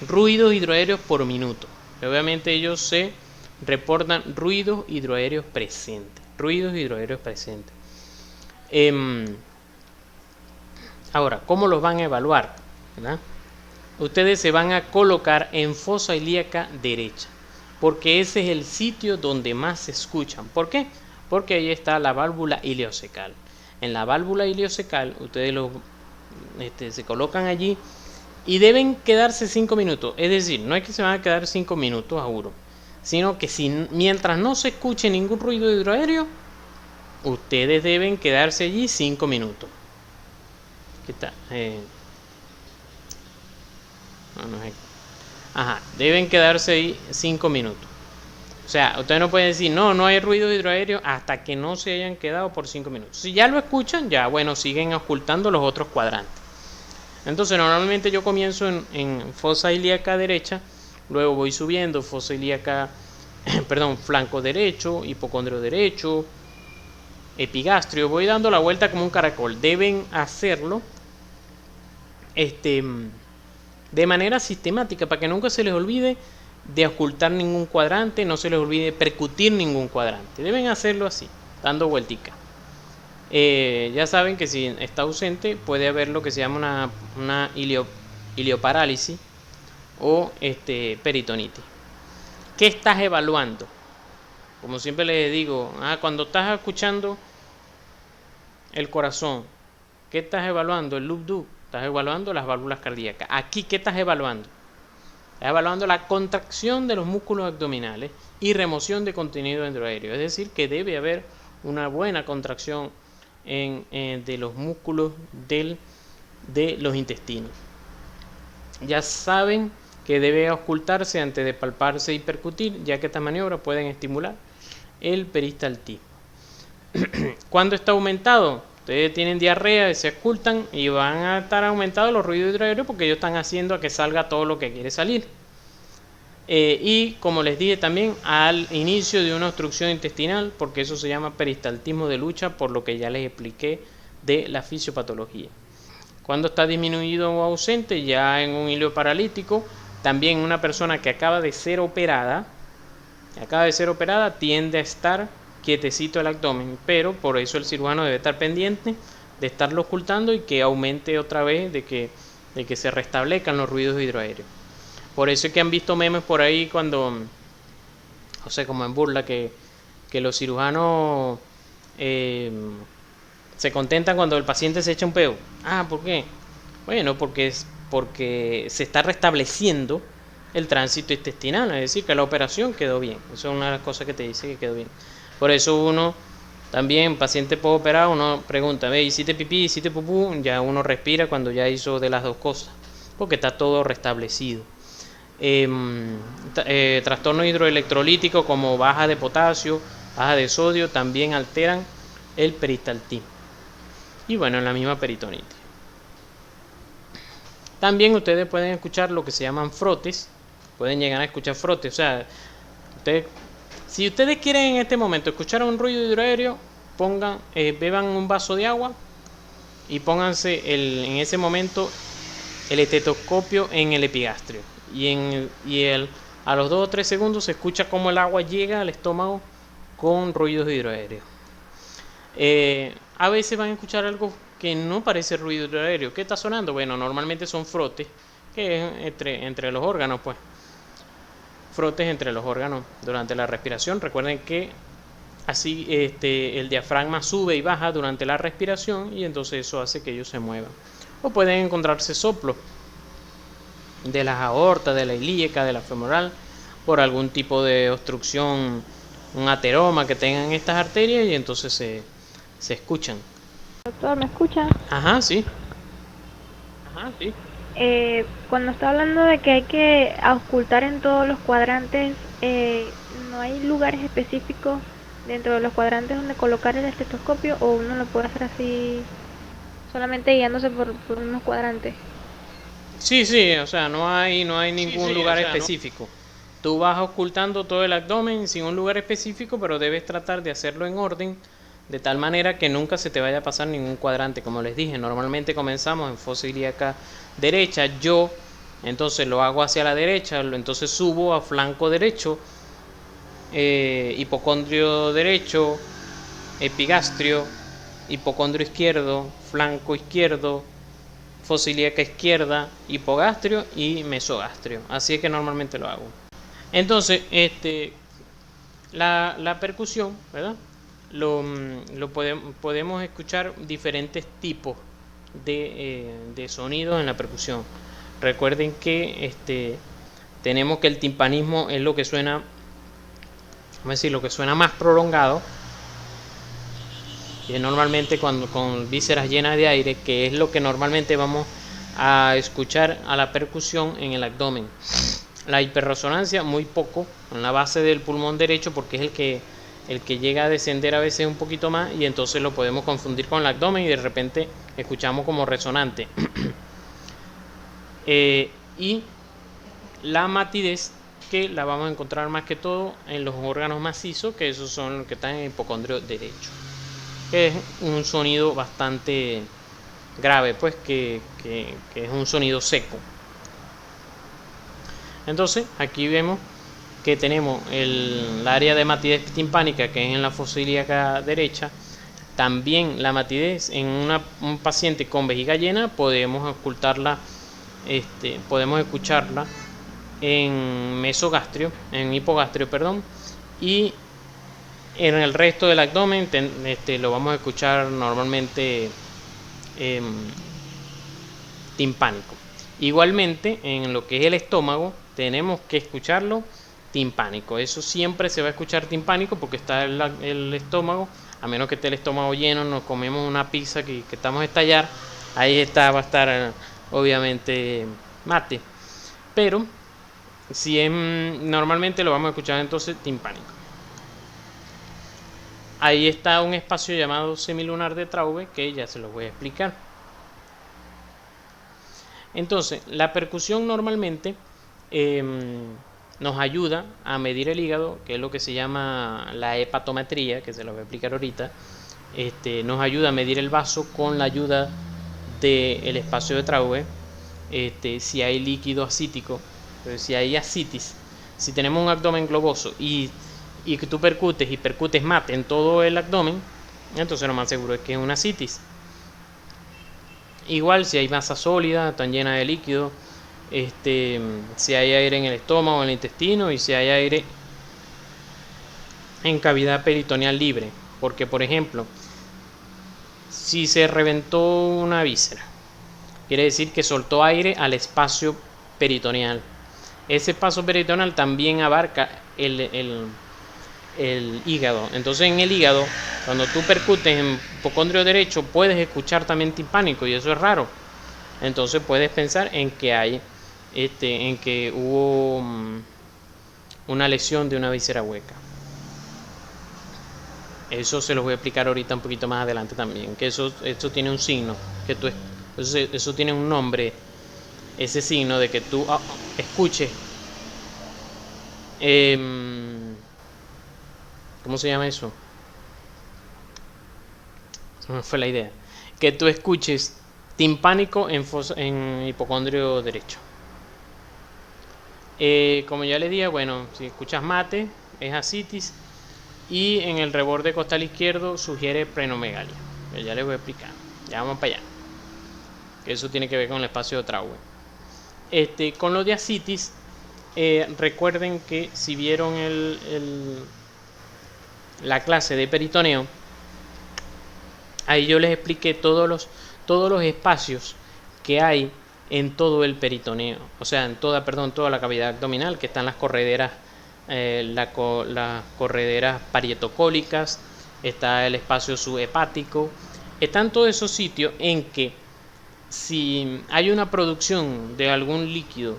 ruidos hidroaéreos por minuto. Obviamente ellos se reportan ruidos hidroaéreos presentes. Ahora, ¿cómo los van a evaluar? ¿Verdad? Ustedes se van a colocar en fosa ilíaca derecha, porque ese es el sitio donde más se escuchan. ¿Por qué? Porque ahí está la válvula ileocecal. En la válvula ileocecal ustedes se colocan allí y deben quedarse 5 minutos. Es decir, no es que se van a quedar 5 minutos, juro, sino que mientras no se escuche ningún ruido hidroaéreo, ustedes deben quedarse allí 5 minutos. ¿Qué tal? Deben quedarse ahí 5 minutos. O sea, ustedes no pueden decir, no hay ruido hidroaéreo hasta que no se hayan quedado por 5 minutos. Si ya lo escuchan, ya bueno, siguen ocultando los otros cuadrantes. Entonces, normalmente yo comienzo en fosa ilíaca derecha, luego voy subiendo fosa ilíaca, flanco derecho, hipocondrio derecho, epigastrio, voy dando la vuelta como un caracol. Deben hacerlo de manera sistemática para que nunca se les olvide de ocultar ningún cuadrante, no se les olvide percutir ningún cuadrante. Deben hacerlo así, dando vueltica. Ya saben que si está ausente puede haber lo que se llama una ilioparálisis o peritonitis. ¿Qué estás evaluando? Como siempre les digo, cuando estás escuchando el corazón, ¿qué estás evaluando? El loop du. Estás evaluando las válvulas cardíacas. Aquí, ¿qué estás evaluando? Estás evaluando la contracción de los músculos abdominales y remoción de contenido hidroaéreo. Es decir, que debe haber una buena contracción de los músculos de los intestinos. Ya saben que debe ocultarse antes de palparse y percutir, ya que estas maniobras pueden estimular el peristaltismo. ¿Cuándo está aumentado? Ustedes tienen diarrea, se ocultan y van a estar aumentados los ruidos hidroaéreos porque ellos están haciendo a que salga todo lo que quiere salir. Y como les dije también, al inicio de una obstrucción intestinal, porque eso se llama peristaltismo de lucha, por lo que ya les expliqué de la fisiopatología. Cuando está disminuido o ausente, ya en un hilio paralítico, también una persona que acaba de ser operada tiende a estar quietecito el abdomen, pero por eso el cirujano debe estar pendiente de estarlo ocultando y que aumente otra vez, de que se restablezcan los ruidos hidroaéreos. Por eso es que han visto memes por ahí cuando, como en burla, que los cirujanos se contentan cuando el paciente se echa un peo. ¿Por qué? Bueno, porque se está restableciendo el tránsito intestinal, es decir, que la operación quedó bien. Eso es una de las cosas que te dice que quedó bien. Por eso uno, también, paciente postoperado, uno pregunta, ¿hiciste pipí, hiciste pupú? Ya uno respira cuando ya hizo de las dos cosas, porque está todo restablecido. Trastornos hidroelectrolíticos como baja de potasio, baja de sodio, también alteran el peristaltismo. Y bueno, en la misma peritonitis. También ustedes pueden escuchar lo que se llaman frotes. Pueden llegar a escuchar frotes. O sea, si ustedes quieren en este momento escuchar un ruido hidroaéreo, beban un vaso de agua y pónganse en ese momento el estetoscopio en el epigastrio. A los 2 o 3 segundos se escucha cómo el agua llega al estómago con ruidos hidroaéreos. A veces van a escuchar algo que no parece ruido hidroaéreo. ¿Qué está sonando? Bueno, normalmente son frotes, que es entre los órganos, pues. Frotes entre los órganos durante la respiración. Recuerden que así el diafragma sube y baja durante la respiración y entonces eso hace que ellos se muevan. O pueden encontrarse soplos de las aortas, de la ilíaca, de la femoral, por algún tipo de obstrucción, un ateroma que tengan estas arterias y entonces se escuchan. Doctor, ¿me escucha? Ajá, sí. Cuando está hablando de que hay que auscultar en todos los cuadrantes, ¿no hay lugares específicos dentro de los cuadrantes donde colocar el estetoscopio o uno lo puede hacer así solamente guiándose por unos cuadrantes? Sí, o sea, no hay ningún lugar específico. Tú vas ocultando todo el abdomen sin un lugar específico, pero debes tratar de hacerlo en orden, de tal manera que nunca se te vaya a pasar ningún cuadrante. Como les dije, normalmente comenzamos en fosa ilíaca derecha, yo entonces lo hago hacia la derecha, entonces subo a flanco derecho, hipocondrio derecho, epigastrio, hipocondrio izquierdo, flanco izquierdo, fosa ilíaca izquierda, hipogastrio y mesogastrio. Así es que normalmente lo hago. Entonces, la percusión, ¿verdad? Podemos escuchar diferentes tipos de sonidos en la percusión. Recuerden que tenemos que el timpanismo es lo que suena, vamos a decir, lo que suena más prolongado, y normalmente cuando con vísceras llenas de aire, que es lo que normalmente vamos a escuchar a la percusión en el abdomen. La hiperresonancia muy poco en la base del pulmón derecho, porque es el que llega a descender a veces un poquito más, y entonces lo podemos confundir con el abdomen y de repente escuchamos como resonante. Y la matidez, que la vamos a encontrar más que todo en los órganos macizos, que esos son los que están en el hipocondrio derecho, que es un sonido bastante grave, pues que es un sonido seco. Entonces aquí vemos que tenemos el área de matidez timpánica, que es en la fosa ilíaca derecha. También la matidez en un paciente con vejiga llena podemos ocultarla, podemos escucharla en mesogastrio, en hipogastrio, perdón, y en el resto del abdomen lo vamos a escuchar normalmente timpánico. Igualmente en lo que es el estómago tenemos que escucharlo timpánico. Eso siempre se va a escuchar timpánico porque está el estómago, a menos que esté el estómago lleno, nos comemos una pizza que estamos a estallar, ahí va a estar obviamente mate, pero si es normalmente lo vamos a escuchar entonces timpánico. Ahí está un espacio llamado semilunar de Traube, que ya se los voy a explicar. Entonces, la percusión normalmente nos ayuda a medir el hígado, que es lo que se llama la hepatometría, que se lo voy a explicar ahorita. Nos ayuda a medir el vaso con la ayuda del espacio de Traube. Si hay líquido ascítico, pero si hay ascitis, si tenemos un abdomen globoso y que tú percutes mate en todo el abdomen, entonces lo más seguro es que es una ascitis. Igual si hay masa sólida, tan llena de líquido, si hay aire en el estómago, en el intestino, y si hay aire en cavidad peritoneal libre, porque por ejemplo, si se reventó una víscera, quiere decir que soltó aire al espacio peritoneal. Ese espacio peritoneal también abarca el hígado. Entonces en el hígado, cuando tú percutes en hipocondrio derecho, puedes escuchar también timpánico, y eso es raro. Entonces puedes pensar en que hay en que hubo una lesión de una víscera hueca. Eso se los voy a explicar ahorita un poquito más adelante también, que eso tiene un signo, que eso tiene un nombre, ese signo de que tú escuches. ¿Cómo se llama eso? Se me fue la idea. Que tú escuches timpánico en hipocondrio derecho. Como ya les dije, bueno, si escuchas mate, es ascitis. Y en el reborde costal izquierdo sugiere prenomegalia. Ya les voy a explicar. Ya vamos para allá. Que eso tiene que ver con el espacio de Traube. Con lo de ascitis, recuerden que si vieron la clase de peritoneo, ahí yo les expliqué todos los espacios que hay en todo el peritoneo, o sea, en toda la cavidad abdominal, que están las correderas, las correderas parietocólicas, está el espacio subhepático, están todos esos sitios en que si hay una producción de algún líquido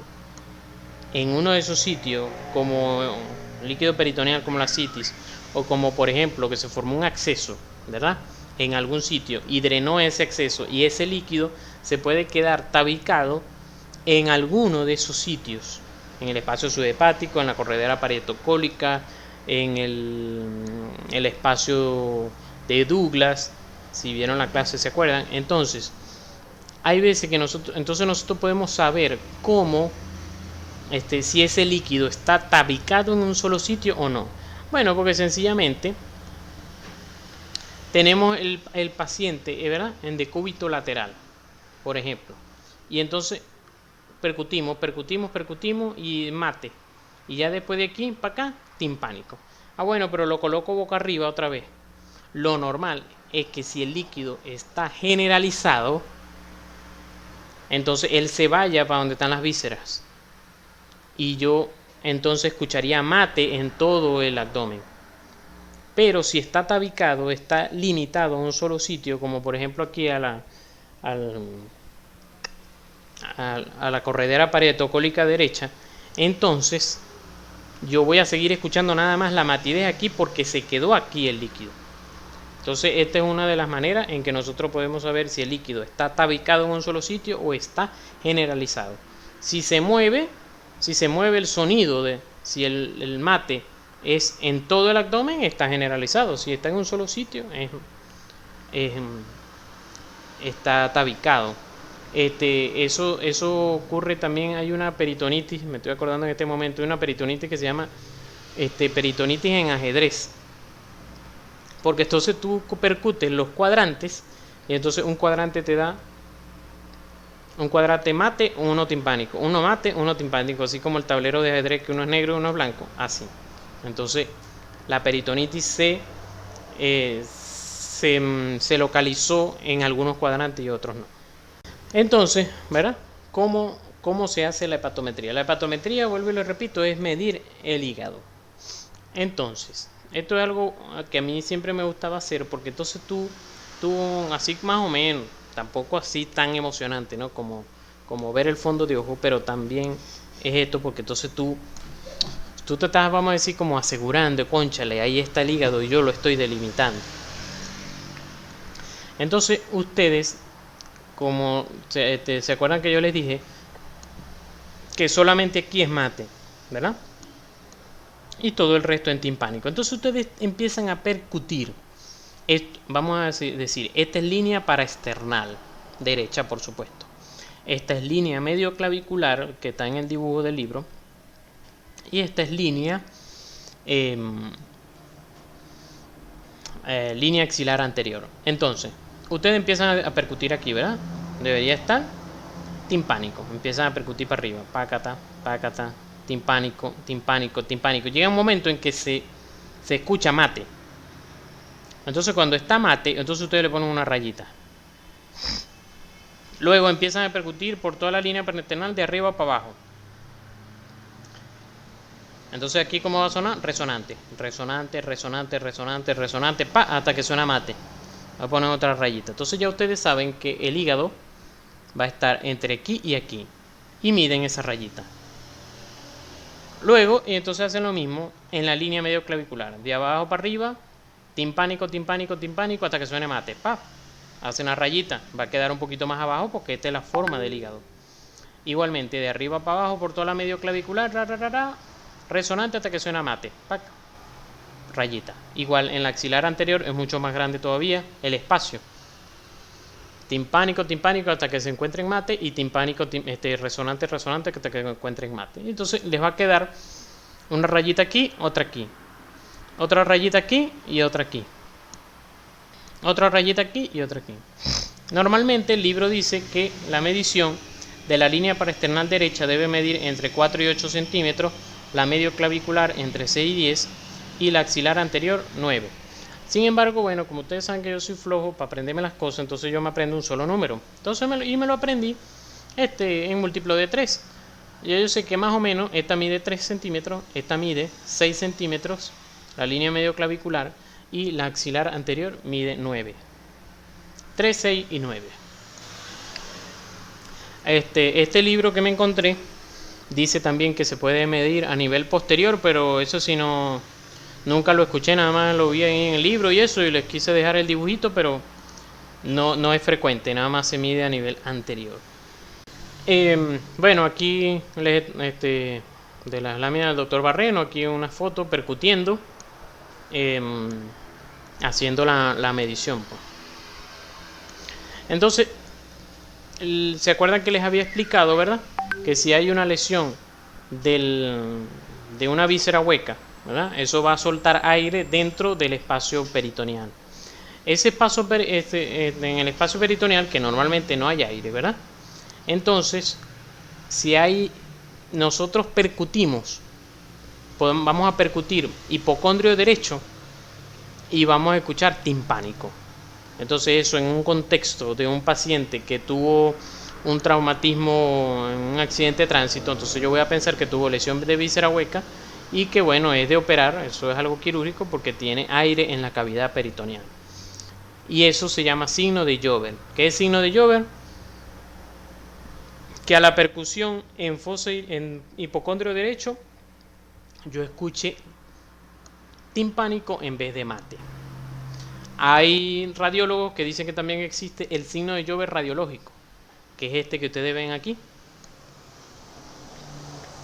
en uno de esos sitios, como líquido peritoneal como la ascitis, o como por ejemplo que se formó un acceso, ¿verdad?, en algún sitio y drenó ese acceso, y ese líquido se puede quedar tabicado en alguno de esos sitios, en el espacio subhepático, en la corredera parietocólica, en el espacio de Douglas, si vieron la clase se acuerdan. Entonces hay veces que nosotros podemos saber cómo si ese líquido está tabicado en un solo sitio o no. Bueno, porque sencillamente tenemos el paciente, ¿verdad? En decúbito lateral, por ejemplo. Y entonces percutimos y mate. Y ya después de aquí para acá, timpánico. Bueno, pero lo coloco boca arriba otra vez. Lo normal es que si el líquido está generalizado, entonces él se vaya para donde están las vísceras. Y yo entonces escucharía mate en todo el abdomen. Pero si está tabicado, está limitado a un solo sitio, como por ejemplo aquí a la corredera paretocólica derecha, entonces yo voy a seguir escuchando nada más la matidez aquí porque se quedó aquí el líquido. Entonces esta es una de las maneras en que nosotros podemos saber si el líquido está tabicado en un solo sitio o está generalizado. Si se mueve el sonido si el mate es en todo el abdomen, está generalizado. Si está en un solo sitio, está tabicado. Eso ocurre también. Hay una peritonitis, me estoy acordando en este momento, hay una peritonitis que se llama peritonitis en ajedrez. Porque entonces tú percutes los cuadrantes y entonces un cuadrante te da un cuadrante mate, uno timpánico, uno mate, uno timpánico, así como el tablero de ajedrez que uno es negro y uno es blanco, así. Entonces la peritonitis se localizó en algunos cuadrantes y otros no. Entonces, ¿verdad? ¿Cómo se hace la hepatometría? La hepatometría, vuelvo y lo repito, es medir el hígado. Entonces, esto es algo que a mí siempre me gustaba hacer, porque entonces tú así más o menos, tampoco así tan emocionante, ¿no? Como ver el fondo de ojo, pero también es esto, porque entonces tú te estás, vamos a decir, como asegurando, cónchale, ahí está el hígado y yo lo estoy delimitando. Entonces ustedes, como se acuerdan que yo les dije que solamente aquí es mate, ¿verdad? Y todo el resto en timpánico. Entonces ustedes empiezan a percutir. Vamos a decir, esta es línea paraesternal, derecha por supuesto. Esta es línea medio clavicular, que está en el dibujo del libro. Y esta es línea línea axilar anterior. Entonces, ustedes empiezan a percutir aquí, ¿verdad? Debería estar timpánico. Empiezan a percutir para arriba. Pácata, pácata, timpánico, timpánico, timpánico. Llega un momento en que se escucha mate. Entonces cuando está mate, entonces ustedes le ponen una rayita. Luego empiezan a percutir por toda la línea parenteral de arriba para abajo. Entonces aquí ¿cómo va a sonar? Resonante, resonante, resonante, resonante, resonante, hasta que suena mate. Voy a poner otra rayita. Entonces ya ustedes saben que el hígado va a estar entre aquí y aquí. Y miden esa rayita. Luego, y entonces hacen lo mismo en la línea medio clavicular. De abajo para arriba, timpánico, timpánico, timpánico, hasta que suene mate. Hacen una rayita. Va a quedar un poquito más abajo porque esta es la forma del hígado. Igualmente, de arriba para abajo, por toda la medio clavicular, resonante hasta que suena mate. Rayita. Igual en la axilar anterior es mucho más grande todavía el espacio. Timpánico, timpánico hasta que se encuentre en mate, y timpánico, resonante, resonante hasta que se encuentre en mate. Entonces les va a quedar una rayita aquí, otra aquí. Otra rayita aquí y otra aquí. Otra rayita aquí y otra aquí. Normalmente el libro dice que la medición de la línea paraesternal derecha debe medir entre 4 y 8 centímetros, la medio clavicular entre 6 y 10 y la axilar anterior 9. Sin embargo, bueno, como ustedes saben que yo soy flojo para aprenderme las cosas, entonces yo me aprendo un solo número. Entonces me lo aprendí en múltiplo de 3. Yo sé que más o menos esta mide 3 centímetros, esta mide 6 centímetros, la línea medio clavicular, y la axilar anterior mide 9. 3, 6 y 9. Este libro que me encontré dice también que se puede medir a nivel posterior, pero eso sí nunca lo escuché, nada más lo vi ahí en el libro y eso, y les quise dejar el dibujito, pero no es frecuente, nada más se mide a nivel anterior. Bueno, aquí de las láminas del doctor Barreno, aquí una foto percutiendo, haciendo la medición. Entonces, ¿se acuerdan que les había explicado, verdad? Que si hay una lesión de una víscera hueca, ¿verdad? Eso va a soltar aire dentro del espacio peritoneal. ese espacio en el espacio peritoneal, que normalmente no hay aire, ¿verdad? Entonces, si nosotros percutimos, vamos a percutir hipocondrio derecho y vamos a escuchar timpánico. Entonces eso en un contexto de un paciente que tuvo un traumatismo en un accidente de tránsito, entonces yo voy a pensar que tuvo lesión de víscera hueca y que bueno, es de operar, eso es algo quirúrgico porque tiene aire en la cavidad peritoneal. Y eso se llama signo de Jover. ¿Qué es signo de Jover? Que a la percusión en hipocondrio derecho yo escuché timpánico en vez de mate. Hay radiólogos que dicen que también existe el signo de Jover radiológico, que es este que ustedes ven aquí,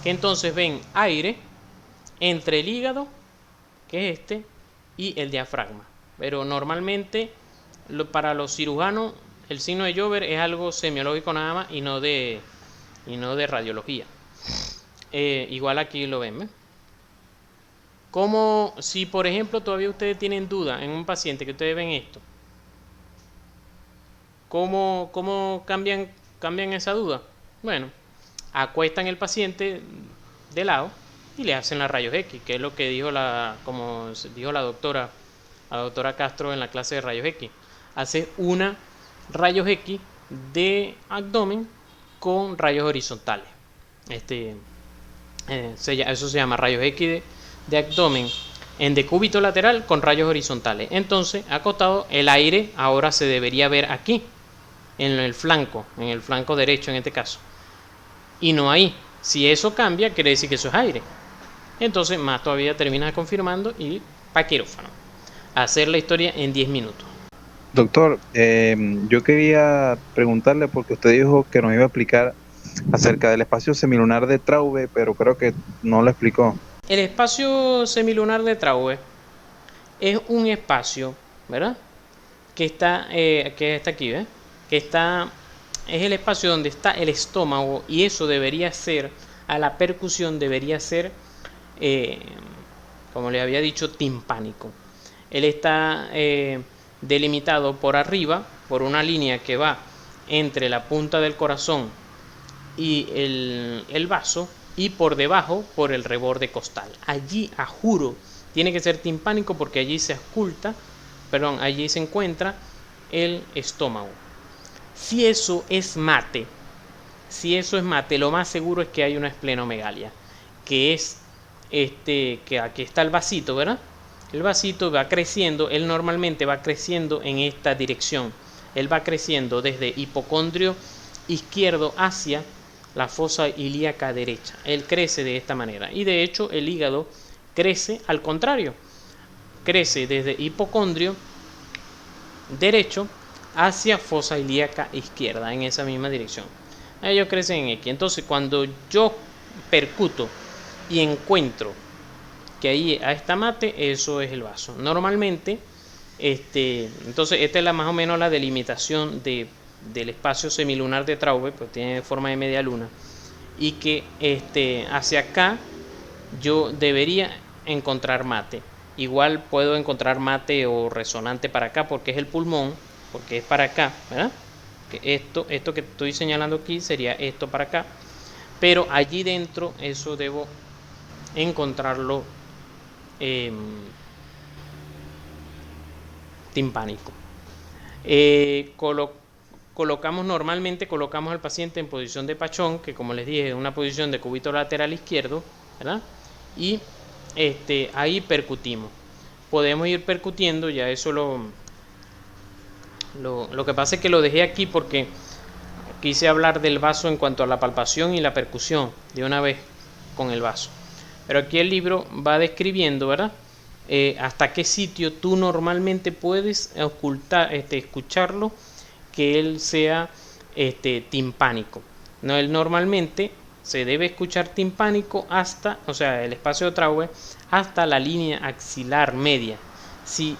que entonces ven aire entre el hígado, que es este, y el diafragma. Pero normalmente para los cirujanos el signo de Jover es algo semiológico nada más y no de radiología. Igual aquí lo ven, ¿eh? Como si por ejemplo todavía ustedes tienen duda en un paciente que ustedes ven esto, ¿cómo cambian esa duda? Bueno, acuestan el paciente de lado y le hacen la rayos X, que es lo que dijo como dijo la doctora Castro en la clase de rayos X. Hace una rayos X de abdomen con rayos horizontales. Eso se llama rayos X de abdomen en decúbito lateral con rayos horizontales. Entonces, acostado, el aire ahora se debería ver aquí, en el flanco derecho en este caso. Y no ahí. Si eso cambia, quiere decir que eso es aire. Entonces, más todavía terminas confirmando y para quirófano. Hacer la historia en 10 minutos. Doctor, yo quería preguntarle porque usted dijo que nos iba a explicar acerca del espacio semilunar de Traube, pero creo que no lo explicó. El espacio semilunar de Traube es un espacio, ¿verdad? Que está aquí, ¿ves? Es el espacio donde está el estómago y eso debería ser, a la percusión debería ser, como le había dicho, timpánico. Él está delimitado por arriba por una línea que va entre la punta del corazón y el vaso, y por debajo por el reborde costal. Allí, a juro, tiene que ser timpánico porque allí se encuentra el estómago. Si eso es mate, lo más seguro es que hay una esplenomegalia, que es que aquí está el vasito, ¿verdad? El vasito va creciendo, él normalmente va creciendo en esta dirección. Él va creciendo desde hipocondrio izquierdo hacia la fosa ilíaca derecha. Él crece de esta manera. Y de hecho el hígado crece al contrario. Crece desde hipocondrio derecho hacia fosa ilíaca izquierda, en esa misma dirección. Ellos crecen en X. Entonces cuando yo percuto y encuentro que ahí está mate, eso es el vaso. Normalmente, entonces esta es más o menos la delimitación del espacio semilunar de Traube, pues tiene forma de media luna, y que hacia acá yo debería encontrar mate. Igual puedo encontrar mate o resonante para acá porque es el pulmón, porque es para acá, ¿verdad? Que esto que estoy señalando aquí sería esto para acá, pero allí dentro eso debo encontrarlo timpánico. Normalmente colocamos al paciente en posición de pachón, que como les dije es una posición de cúbito lateral izquierdo, ¿verdad? Y ahí percutimos. Podemos ir percutiendo, ya eso lo que pasa es que lo dejé aquí porque quise hablar del vaso en cuanto a la palpación y la percusión de una vez con el vaso. Pero aquí el libro va describiendo, ¿verdad? Hasta qué sitio tú normalmente puedes escucharlo, que él sea timpánico. No, él normalmente se debe escuchar timpánico hasta, o sea, el espacio de Traube hasta la línea axilar media. Si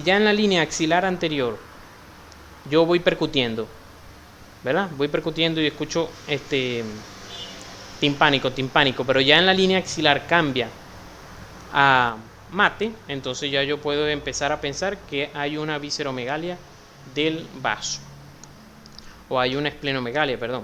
ya en la línea axilar anterior yo voy percutiendo, ¿verdad? Voy percutiendo y escucho timpánico, pero ya en la línea axilar cambia a mate, entonces ya yo puedo empezar a pensar que hay una visceromegalia del vaso, o hay una esplenomegalia, perdón.